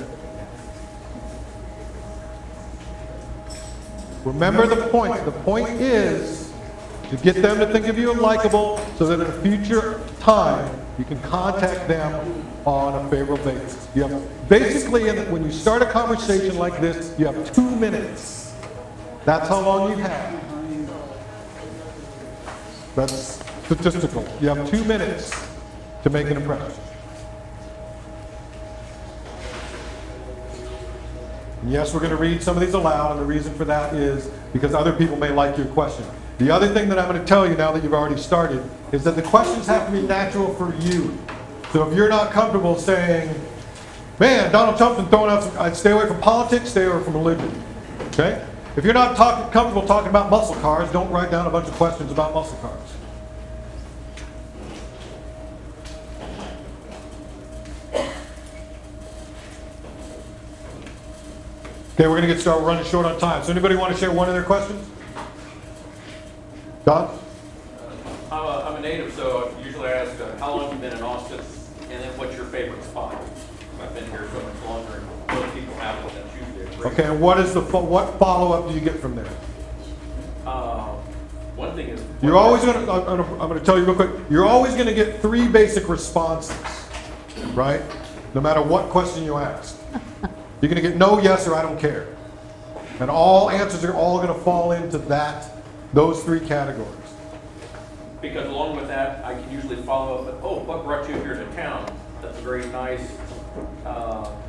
Remember the point. The point is to get them to think of you as likable so that at a future time you can contact them on a favorable basis. You have, basically, when you start a conversation like this, you have 2 minutes. That's how long you have. That's statistical. You have 2 minutes to make an impression. And yes, we're going to read some of these aloud, and the reason for that is because other people may like your question. The other thing that I'm going to tell you now that you've already started is that the questions have to be natural for you. So if you're not comfortable saying, man, Donald Trump's been throwing out some, I'd stay away from politics, stay away from religion. Okay? If you're not comfortable talking about muscle cars, don't write down a bunch of questions about muscle cars. Okay, we're going to get started. We're running short on time. So anybody want to share one of their questions? Don? I'm a native, so usually I ask, how long have you been in Austin? And then what's your favorite spot? I've been here so much longer, and most people have one that's usually a great. Okay, and what is what follow-up do you get from there? One thing is... You're always going to, I'm going to tell you real quick, you're always going to get 3 basic responses, right? No matter what question you ask. You're going to get no, yes, or I don't care. And all answers are all going to fall into those 3 categories. Because along with that, I can usually follow up with, oh, what brought you here to town? That's a very nice,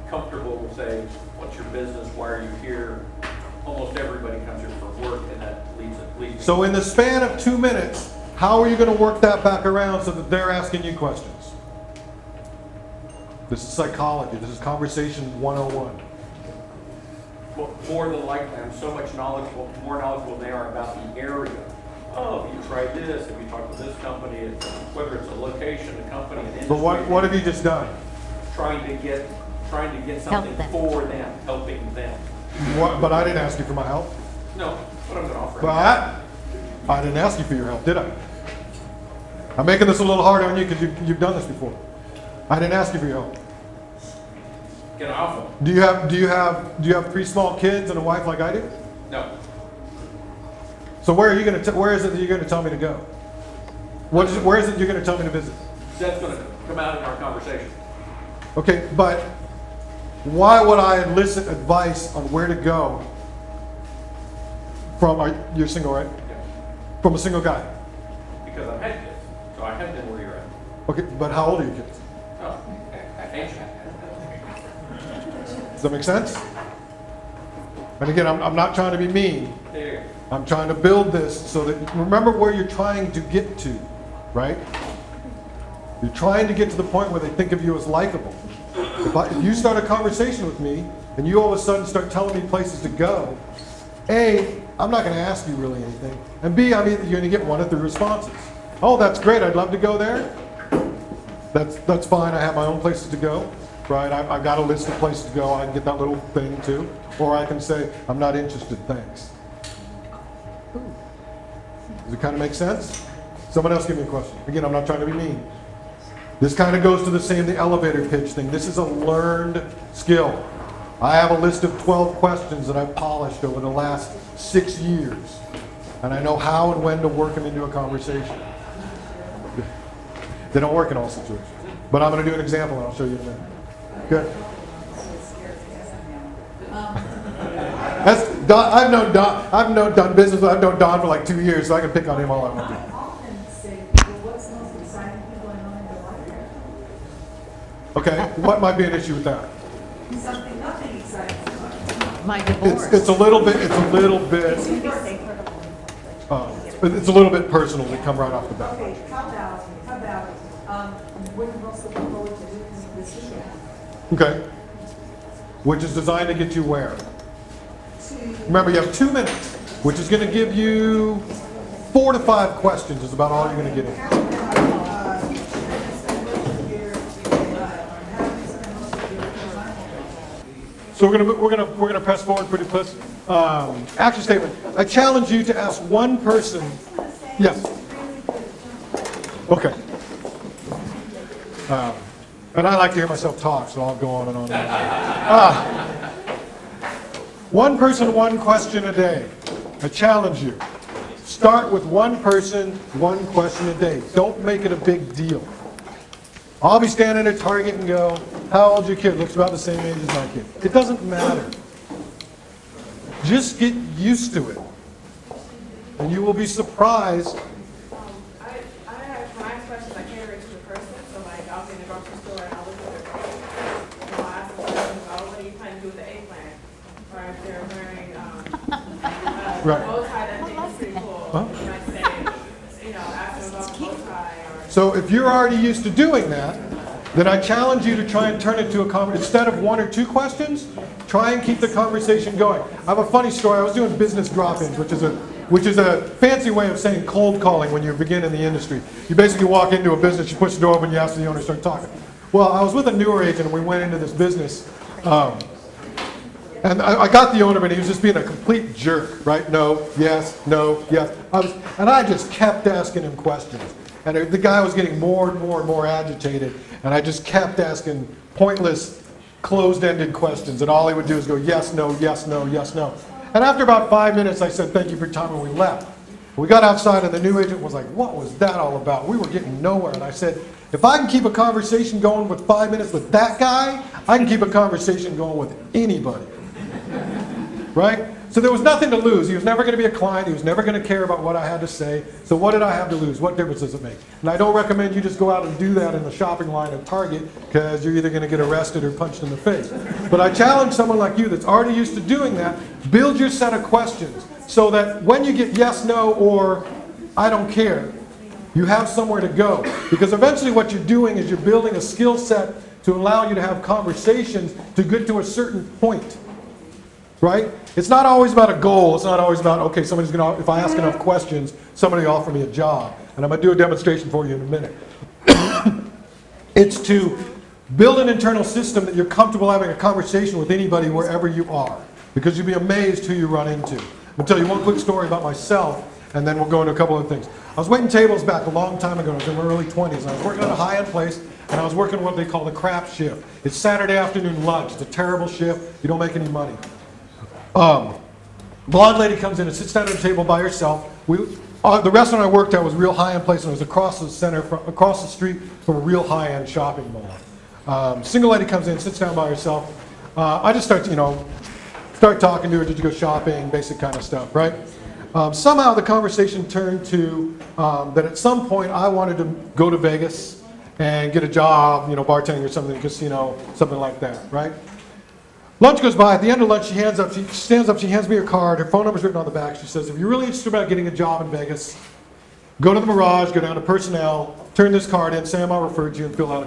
comfortable, say, what's your business, why are you here? Almost everybody comes here for work, and that leads So in the span of 2 minutes, how are you going to work that back around so that they're asking you questions? This is psychology. This is conversation 101. More than likely, I'm so much more knowledgeable than they are about the area. Oh, have you tried this? Have you talked to this company? Whether it's a location, a company, an industry. But what have you just done? Trying to get something for them, helping them. But I didn't ask you for my help. No, what I'm going to offer. But I didn't ask you for your help, did I? I'm making this a little hard on you because you've done this before. I didn't ask you for your help. Get off them. Do you have 3 small kids and a wife like I do? No. So where is it that you're going to tell me to go? Where is it you're going to tell me to visit? That's going to come out in our conversation. Okay, but why would I elicit advice on where to go from, you're single, right? Yeah. From a single guy? Because I've had kids, so I have been where you're at. Okay, but how old are your kids? Oh, ancient. Does that make sense? And again, I'm not trying to be mean. There you go. I'm trying to build this so that, remember where you're trying to get to, right? You're trying to get to the point where they think of you as likable. If you start a conversation with me and you all of a sudden start telling me places to go, A, I'm not going to ask you really anything. And B, you're going to get 1 of 3 responses. Oh, that's great. I'd love to go there. That's fine. I have my own places to go, right? I've got a list of places to go. I can get that little thing too. Or I can say, I'm not interested. Thanks. Does it kind of make sense? Someone else give me a question. Again, I'm not trying to be mean. This kind of goes to the elevator pitch thing. This is a learned skill. I have a list of 12 questions that I've polished over the last 6 years. And I know how and when to work them into a conversation. They don't work in all situations. But I'm going to do an example and I'll show you in a minute. Good. I've known Don business. I've known Don for like 2 years, so I can pick on him all I want to. I often say, well, what's most exciting going on in your life? Okay, what might be an issue with that? Nothing exciting. My divorce. It's a little bit personal to come right off the bat. Okay, how about, what are you most looking forward to doing this weekend? Okay. Which is designed to get you where? Remember, you have 2 minutes, which is going to give you 4 to 5 questions is about all you're going to get in. So we're gonna press forward pretty close. Action statement. I challenge you to ask one person. Yes. Okay. And I like to hear myself talk, so I'll go on and on. One person, 1 question a day. I challenge you. Start with one person, one question a day. Don't make it a big deal. I'll be standing at Target and go, how old's your kid? Looks about the same age as my kid. It doesn't matter. Just get used to it. And you will be surprised. I have, when I ask questions, I cater it to the person. So like, I'll be in the grocery store and I'll look at their face. And I'll ask them questions, oh, what do you plan to do with the eggplant? Or if they're wearing, Right. a bow tie that they think is pretty cool. Huh? You might say, you know, ask them about a bow tie or. So if you're already used to doing that, then I challenge you to try and turn it to a conversation. Instead of one or two questions, try and keep the conversation going. I have a funny story. I was doing business drop-ins, which is a fancy way of saying cold calling when you begin in the industry. You basically walk into a business, you push the door open, you ask the owner, start talking. Well, I was with a newer agent, and we went into this business. And I got the owner, but he was just being a complete jerk, right? No, yes, no, yes. And I just kept asking him questions. And the guy was getting more and more and more agitated. And I just kept asking pointless, closed-ended questions. And all he would do is go, yes, no, yes, no, yes, no. And after about 5 minutes, I said, thank you for your time, and we left. We got outside, and the new agent was like, what was that all about? We were getting nowhere. And I said, if I can keep a conversation going with 5 minutes with that guy, I can keep a conversation going with anybody. Right? So there was nothing to lose. He was never going to be a client. He was never going to care about what I had to say. So what did I have to lose? What difference does it make? And I don't recommend you just go out and do that in the shopping line at Target, because you're either going to get arrested or punched in the face. But I challenge someone like you that's already used to doing that, build your set of questions so that when you get yes, no, or I don't care, you have somewhere to go. Because eventually what you're doing is you're building a skill set to allow you to have conversations to get to a certain point. Right? It's not always about a goal. It's not always about, okay, somebody's going to, if I ask enough questions, somebody will offer me a job. And I'm going to do a demonstration for you in a minute. It's to build an internal system that you're comfortable having a conversation with anybody wherever you are. Because you'll be amazed who you run into. I'll tell you one quick story about myself, and then we'll go into a couple of things. I was waiting tables back a long time ago. I was in my early 20s. And I was working at a high-end place, and I was working what they call the crap shift. It's Saturday afternoon lunch. It's a terrible shift. You don't make any money. Blonde lady comes in and sits down at a table by herself. The restaurant I worked at was a real high-end place, and it was across the street from a real high-end shopping mall. Single lady comes in, sits down by herself. I just start talking to her just to go shopping, basic kind of stuff, right? Somehow the conversation turned to that at some point I wanted to go to Vegas and get a job, bartending or something in a casino, something like that, right? Lunch goes by. At the end of lunch, she stands up, she hands me her card. Her phone number's written on the back. She says, if you're really interested about getting a job in Vegas, go to the Mirage, go down to personnel, turn this card in, say I referred you, and fill out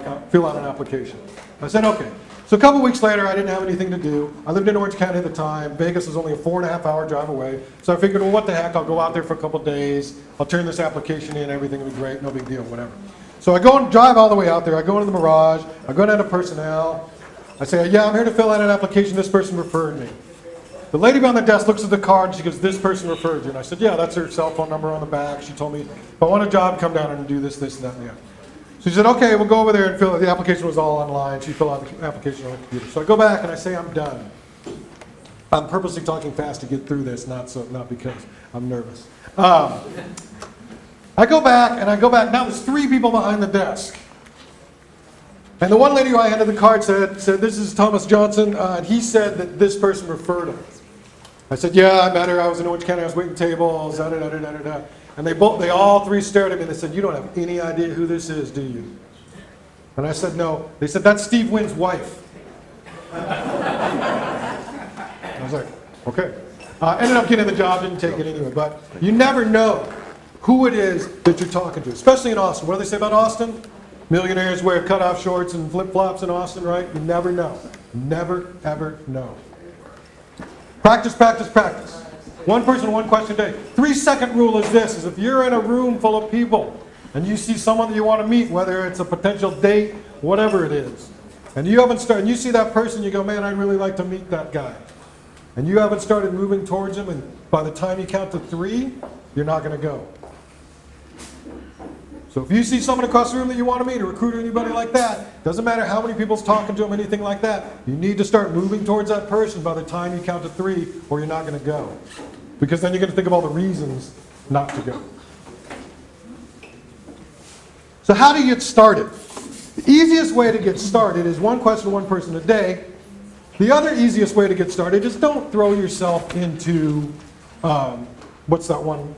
an application. I said, okay. So a couple weeks later, I didn't have anything to do. I lived in Orange County at the time. Vegas was only a 4.5-hour drive away. So I figured, well, what the heck, I'll go out there for a couple days. I'll turn this application in, everything will be great, no big deal, whatever. So I go and drive all the way out there. I go into the Mirage. I go down to personnel. I say, yeah, I'm here to fill out an application. This person referred me. The lady behind the desk looks at the card and she goes, this person referred you. And I said, yeah, that's her cell phone number on the back. She told me, if I want a job, come down and do this, this, and that, and the other. So she said, okay, we'll go over there and fill it. The application was all online. She filled out the application on the computer. So I go back and I say, I'm done. I'm purposely talking fast to get through this, not because I'm nervous. I go back. Now there's 3 people behind the desk. And the one lady who I handed the card said, this is Thomas Johnson, and he said that this person referred him. I said, yeah, I met her. I was in Orange County. I was waiting tables, da-da-da-da-da-da. And they all 3 stared at me and they said, you don't have any idea who this is, do you? And I said, no. They said, that's Steve Wynn's wife. I was like, okay. Ended up getting the job, didn't take it anyway. But you never know who it is that you're talking to, especially in Austin. What do they say about Austin? Millionaires wear cutoff shorts and flip-flops in Austin, right? You never know. Never, ever know. Practice, practice, practice. One person, one question a day. 3-second rule is this, is if you're in a room full of people and you see someone that you want to meet, whether it's a potential date, whatever it is, and you haven't started, and you see that person, you go, man, I'd really like to meet that guy. And you haven't started moving towards him, and by the time you count to 3, you're not going to go. So if you see someone across the room that you want to meet, a recruiter, anybody like that, doesn't matter how many people's talking to them, anything like that, you need to start moving towards that person by the time you count to 3, or you're not going to go. because then you're going to think of all the reasons not to go. So how do you get started? The easiest way to get started is one question to one person a day. The other easiest way to get started is don't throw yourself into, what's that one,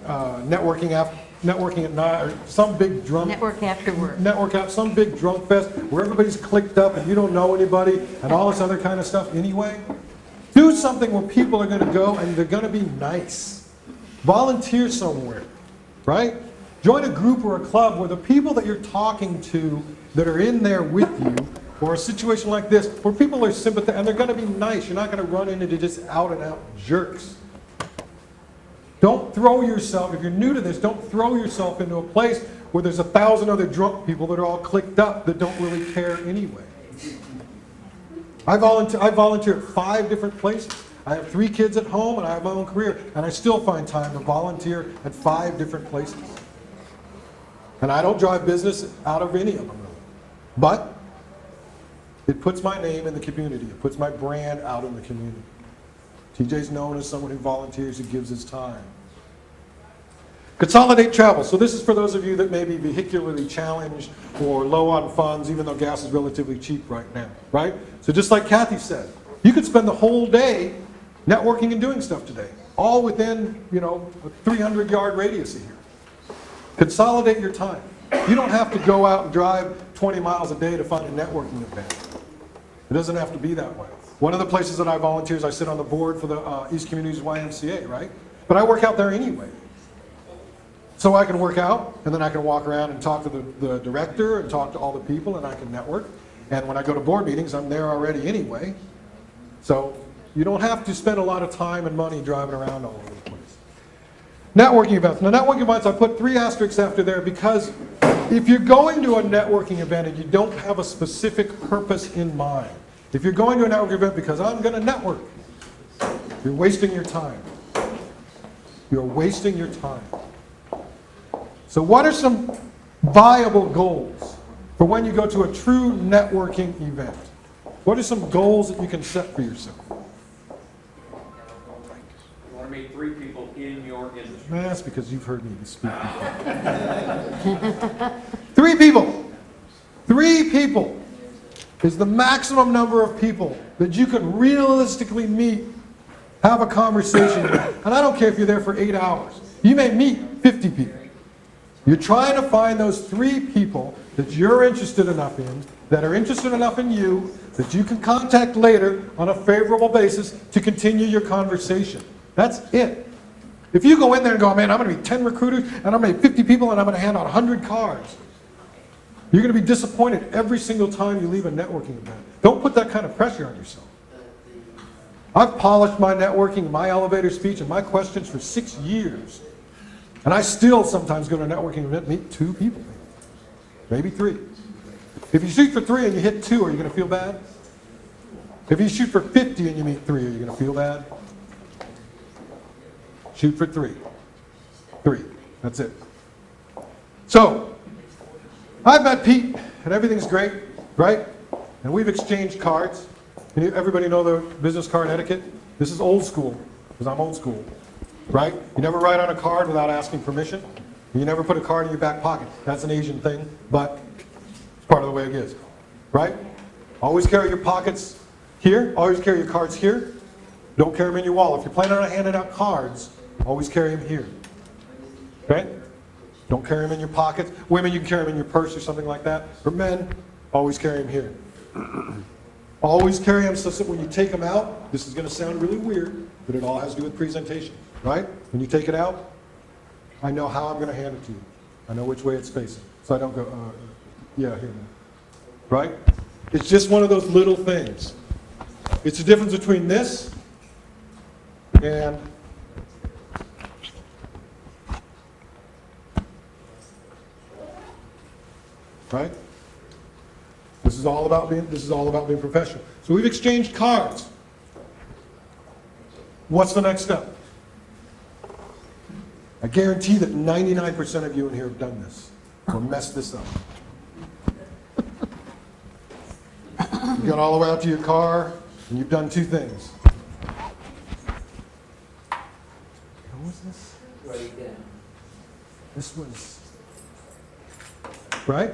networking app, networking at night, or some big drunk. Network after work. Network app, some big drunk fest where everybody's clicked up and you don't know anybody and all this other kind of stuff anyway. Do something where people are going to go and they're going to be nice. Volunteer somewhere, right? Join a group or a club where the people that you're talking to that are in there with you, or a situation like this where people are sympathetic and they're going to be nice. You're not going to run into just out and out jerks. Don't throw yourself, if you're new to this, don't throw yourself into a place where there's 1,000 other drunk people that are all clicked up that don't really care anyway. I volunteer at 5 different places. I have 3 kids at home and I have my own career, and I still find time to volunteer at 5 different places. And I don't drive business out of any of them, really. But it puts my name in the community. It puts my brand out in the community. TJ's known as someone who volunteers, who gives his time. Consolidate travel. So this is for those of you that may be vehicularly challenged or low on funds, even though gas is relatively cheap right now, right? So just like Kathy said, you could spend the whole day networking and doing stuff today, all within, a 300-yard radius of here. Consolidate your time. You don't have to go out and drive 20 miles a day to find a networking event. It doesn't have to be that way. One of the places that I volunteer is I sit on the board for the East Communities YMCA, right? But I work out there anyway. So I can work out, and then I can walk around and talk to the director and talk to all the people, and I can network. And when I go to board meetings, I'm there already anyway. So you don't have to spend a lot of time and money driving around all over the place. Networking events. Now, networking events, I put 3 asterisks after there because if you're going to a networking event and you don't have a specific purpose in mind, if you're going to a networking event because I'm going to network, you're wasting your time. You're wasting your time. So what are some viable goals for when you go to a true networking event? What are some goals that you can set for yourself? You want to meet 3 people in your industry. That's because you've heard me speak before. 3 people. 3 people is the maximum number of people that you could realistically meet, have a conversation with. And I don't care if you're there for 8 hours. You may meet 50 people. You're trying to find those 3 people that you're interested enough in, that are interested enough in you, that you can contact later on a favorable basis to continue your conversation. That's it. If you go in there and go, man, I'm going to meet 10 recruiters, and I'm going to meet 50 people, and I'm going to hand out 100 cards, you're going to be disappointed every single time you leave a networking event. Don't put that kind of pressure on yourself. I've polished my networking, my elevator speech, and my questions for 6 years. And I still sometimes go to a networking event and meet 2 people, maybe 3. If you shoot for 3 and you hit 2, are you going to feel bad? If you shoot for 50 and you meet 3, are you going to feel bad? Shoot for 3. 3. That's it. So, I've met Pete, and everything's great, right? And we've exchanged cards. And everybody know the business card etiquette? This is old school, because I'm old school. Right? You never write on a card without asking permission. You never put a card in your back pocket. That's an Asian thing, but it's part of the way it is. Right? Always carry your pockets here. Always carry your cards here. Don't carry them in your wallet. If you're planning on handing out cards, always carry them here. Okay? Don't carry them in your pockets. Women, you can carry them in your purse or something like that. For men, always carry them here. Always carry them so that when you take them out, this is going to sound really weird, but it all has to do with presentation. Right? When you take it out, I know how I'm going to hand it to you. I know which way it's facing. So I don't go, yeah, here. Right? It's just one of those little things. It's the difference between this and right? This is all about being professional. So we've exchanged cards. What's the next step? I guarantee that 99% of you in here have done this or messed this up. You got all the way out to your car and you've done 2 things. was this? Write it down. This was, right?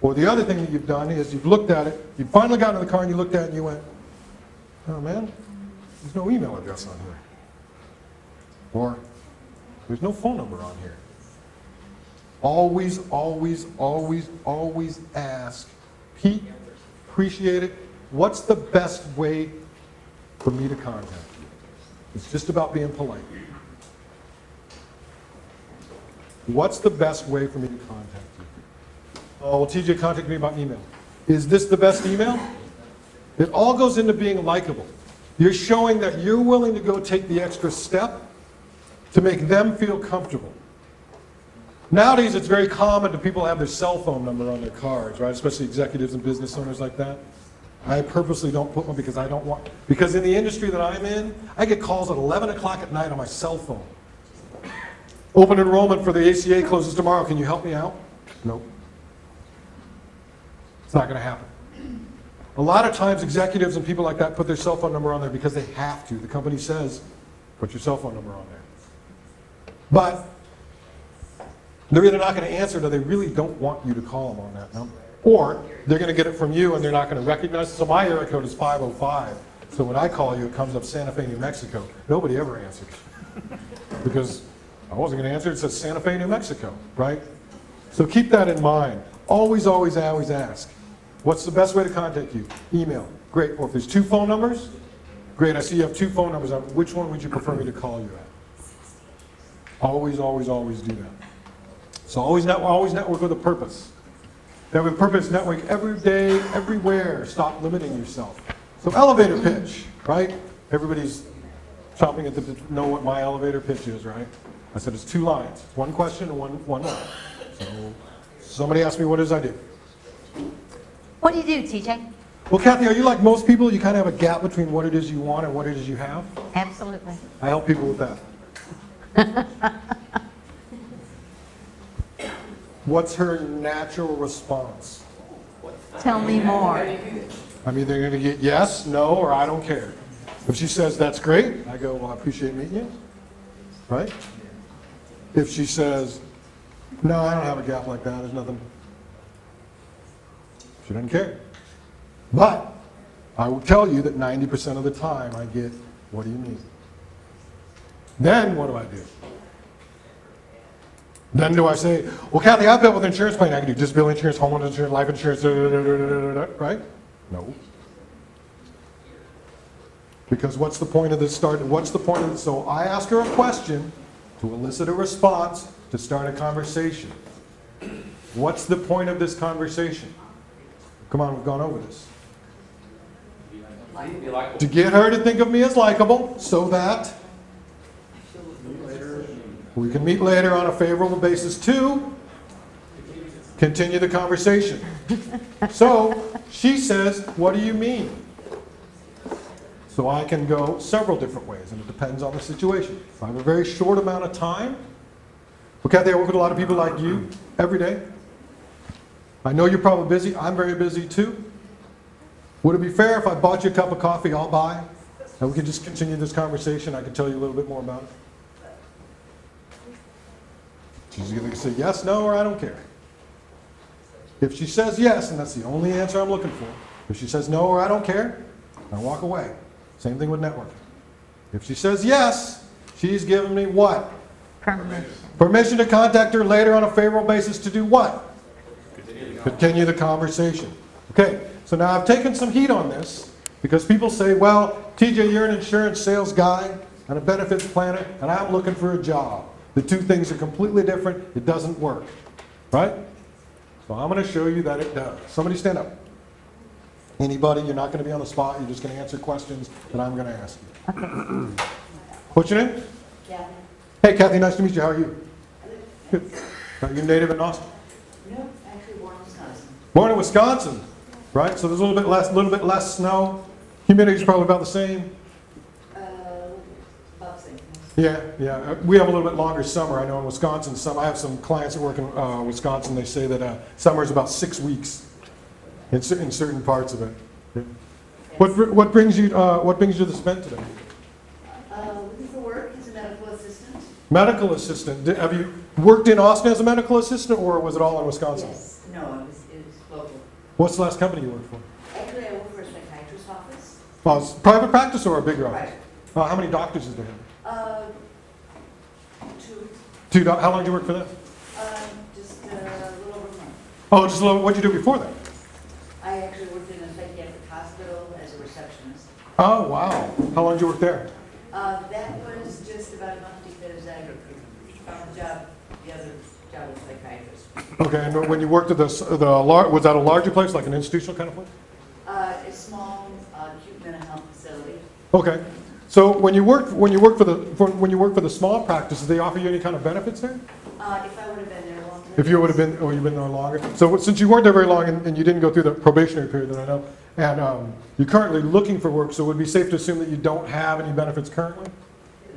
Or the other thing that you've done is you've looked at it, you finally got in the car and you looked at it and you went, oh man, there's no email address on here. Or there's no phone number on here. Always, always, always, always ask, Pete, appreciate it, what's the best way for me to contact you? It's just about being polite. What's the best way for me to contact you? Oh, well, TJ contacted me about email. Is this the best email? It all goes into being likable. You're showing that you're willing to go take the extra step to make them feel comfortable. Nowadays, it's very common to people have their cell phone number on their cards, right? Especially executives and business owners like that. I purposely don't put one because I don't want, because in the industry that I'm in, I get calls at 11 o'clock at night on my cell phone. Open enrollment for the ACA closes tomorrow. Can you help me out? Nope. It's not going to happen. A lot of times executives and people like that put their cell phone number on there because they have to. The company says, put your cell phone number on there. But they're either not going to answer it or they really don't want you to call them on that number. Or they're going to get it from you and they're not going to recognize it. So my area code is 505. So when I call you, it comes up Santa Fe, New Mexico. Nobody ever answers. Because I wasn't going to answer. It says Santa Fe, New Mexico, right? So keep that in mind. Always, always, always ask. What's the best way to contact you? Email. Great. Or if there's 2 phone numbers, great. I see you have 2 phone numbers. Which one would you prefer me to call you at? Always, always, always do that. So always network with a purpose. That with purpose, network every day, everywhere. Stop limiting yourself. So elevator pitch, right? Everybody's chomping at the know what my elevator pitch is, right? I said it's 2 lines. 1 question and one line. So somebody asked me what it is I do. What do you do, TJ? Well, Kathy, are you like most people? You kind of have a gap between what it is you want and what it is you have? Absolutely. I help people with that. What's her natural response? Tell me more. I'm either going to get yes, no, or I don't care. If she says that's great, I go, well, I appreciate meeting you. Right? If she says, no, I don't have a gap like that, there's nothing. She doesn't care. But I will tell you that 90% of the time I get, what do you mean? Then what do? Then do I say, well, Kathy, I've built with an insurance plan. I can do disability insurance, homeowners insurance, life insurance, right? No. Because what's the point of this start? What's the point of this? So I ask her a question to elicit a response to start a conversation. What's the point of this conversation? Come on, we've gone over this. To get her to think of me as likable so that we can meet later on a favorable basis to continue the conversation. So she says, what do you mean? So I can go several different ways, and it depends on the situation. If I have a very short amount of time, well, Kathy, I work with a lot of people like you every day. I know you're probably busy. I'm very busy too. Would it be fair if I bought you a cup of coffee, I'll buy, and we can just continue this conversation? I can tell you a little bit more about it. She's either going to say yes, no, or I don't care. If she says yes, and that's the only answer I'm looking for, if she says no or I don't care, I walk away. Same thing with networking. If she says yes, she's giving me what? Permission. Permission to contact her later on a favorable basis to do what? Continue the conversation. Okay, so now I've taken some heat on this because people say, well, TJ, you're an insurance sales guy and a benefits planner, and I'm looking for a job. The 2 things are completely different. It doesn't work, right? So I'm going to show you that it does. Somebody stand up. Anybody, you're not going to be on the spot. You're just going to answer questions that I'm going to ask you. Okay. What's your name? Kathy. Hey, Kathy, nice to meet you. How are you? Good. Are you native in Austin? No, actually born in Wisconsin. Born in Wisconsin, right? So there's a little bit less snow. Humidity's probably about the same. About the same. Yeah. We have a little bit longer summer. I know in Wisconsin, I have some clients that work in Wisconsin. They say that summer is about 6 weeks in certain parts of it. Yeah. What brings you to this event today? Looking for work as a medical assistant. Medical assistant. Have you worked in Austin as a medical assistant, or was it all in Wisconsin? Yes, no, it was local. What's the last company you worked for? Actually, I work for a psychiatrist's office. Oh, it's private practice or a bigger office? Private. How many doctors is there? Two, How long did you work for them? just a little over a month. Oh, just a little. What did you do before that? I actually worked in a psychiatric hospital as a receptionist. Oh, wow. How long did you work there? That was just about a month because I found a job, the other job was psychiatrist. Okay, and when you worked at was that a larger place, like an institutional kind of place? A small, acute mental health facility. Okay. So when you work for the small practices, they offer you any kind of benefits there? If I would have been there longer. If you would have been, or you've been there longer. So since you weren't there very long and you didn't go through the probationary period that I know, and you're currently looking for work, so it would be safe to assume that you don't have any benefits currently?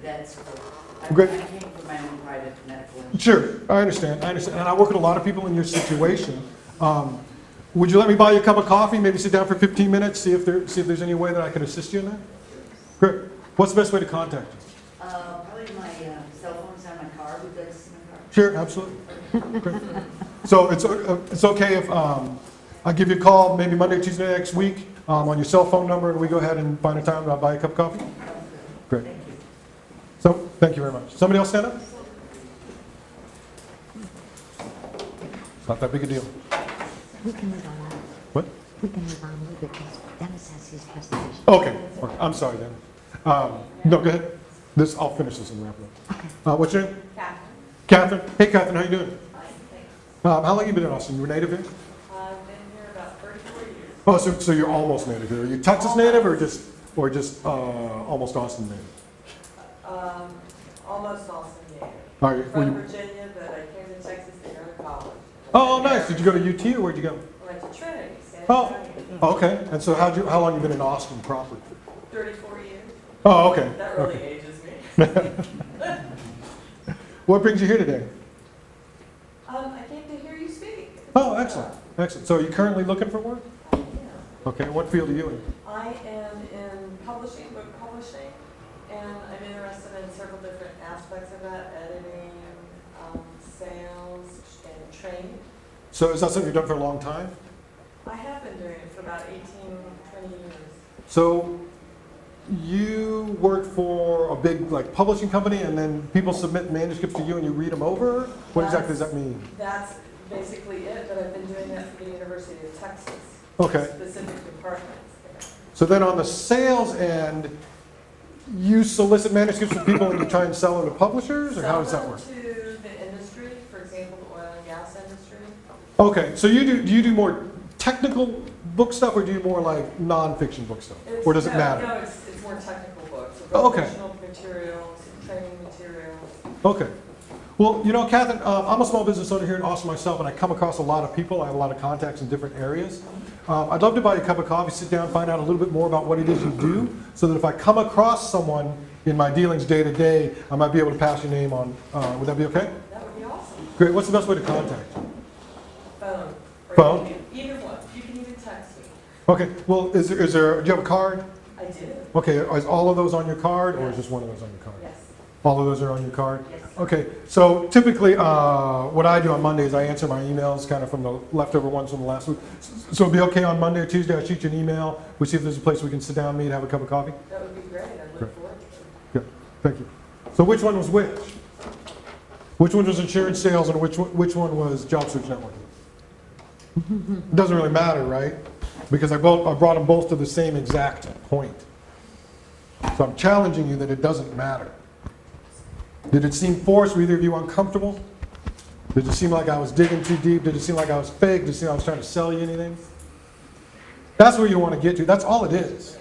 That's correct. Great. I came from my own private medical insurance. Sure, I understand. And I work with a lot of people in your situation. Would you let me buy you a cup of coffee? Maybe sit down for 15 minutes, see if there's any way that I can assist you in that? Great. What's the best way to contact you? Probably my cell phone's on my car. Would you like to see my car? Sure, absolutely. Great. So it's okay if I give you a call maybe Monday, Tuesday next week on your cell phone number, and we go ahead and find a time and I'll buy you a cup of coffee? Great. Thank you. So, thank you very much. Somebody else stand up? It's not that big a deal. We can move on. What? We can move on because Dennis has his presentation. Okay. I'm sorry then. No, go ahead. I'll finish this and wrap it up. Okay. What's your name? Catherine. Catherine. Hey, Catherine, how you doing? Fine, thanks. How long have you been in Austin? You were native here? I've been here about 34 years. Oh, so you're almost native here. Are you Texas native or just almost Austin native? Almost Austin native. All right. From Virginia, but I came to Texas to go to college. Oh, nice. Did you go to UT or where'd you go? I went to Trinity, San Oh, Antonio. okay. And so how long you been in Austin proper? 34 years. Oh, okay. That really Okay. ages me. What brings you here today? I came to hear you speak. Oh, excellent. Excellent. So are you currently looking for work? Yeah. Okay. What field are you in? I am in publishing, book publishing, and I'm interested in several different aspects of that, editing, sales, and training. So is that something you've done for a long time? I have been doing it for about 18, 20 years. So you work for a big publishing company, and then people submit manuscripts to you, and you read them over. What exactly does that mean? That's basically it, but I've been doing that for the University of Texas. Okay. Specific departments there. So then on the sales end, you solicit manuscripts from people and you try and sell them to publishers, or how does that work? Sell them to the industry, for example, the oil and gas industry. Okay, so do you do more technical book stuff, or do you more like nonfiction book stuff, or does it matter? No, it's more technical books, Okay. educational materials, training materials. Okay. Well, Catherine, I'm a small business owner here in Austin myself, and I come across a lot of people. I have a lot of contacts in different areas. I'd love to buy you a cup of coffee, sit down, find out a little bit more about what it is you do, so that if I come across someone in my dealings day to day, I might be able to pass your name on. Would that be okay? That would be awesome. Great. What's the best way to contact you? Phone. Or Phone? Either one. You can even text me. Okay. Well, do you have a card? I do. Okay. Is all of those on your card, or is just one of those on your card? Yes. All of those are on your card? Yes. Okay, so typically, what I do on Monday is I answer my emails kind of from the leftover ones from the last week. So it'll be okay on Monday or Tuesday, I shoot you an email, we see if there's a place we can sit down, meet, have a cup of coffee? That would be great. I look forward to it. Yeah, thank you. So which one was which? Which one was insurance sales and which one was job search networking? It doesn't really matter, right? Because I brought them both to the same exact point. So I'm challenging you that it doesn't matter. Did it seem forced? Were either of you uncomfortable? Did it seem like I was digging too deep? Did it seem like I was fake? Did it seem like I was trying to sell you anything? That's where you want to get to. That's all it is.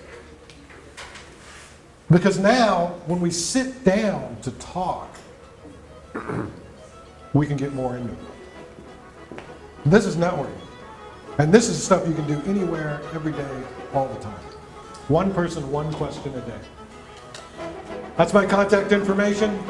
Because now, when we sit down to talk, we can get more into it. This is networking. And this is stuff you can do anywhere, every day, all the time. One person, one question a day. That's my contact information.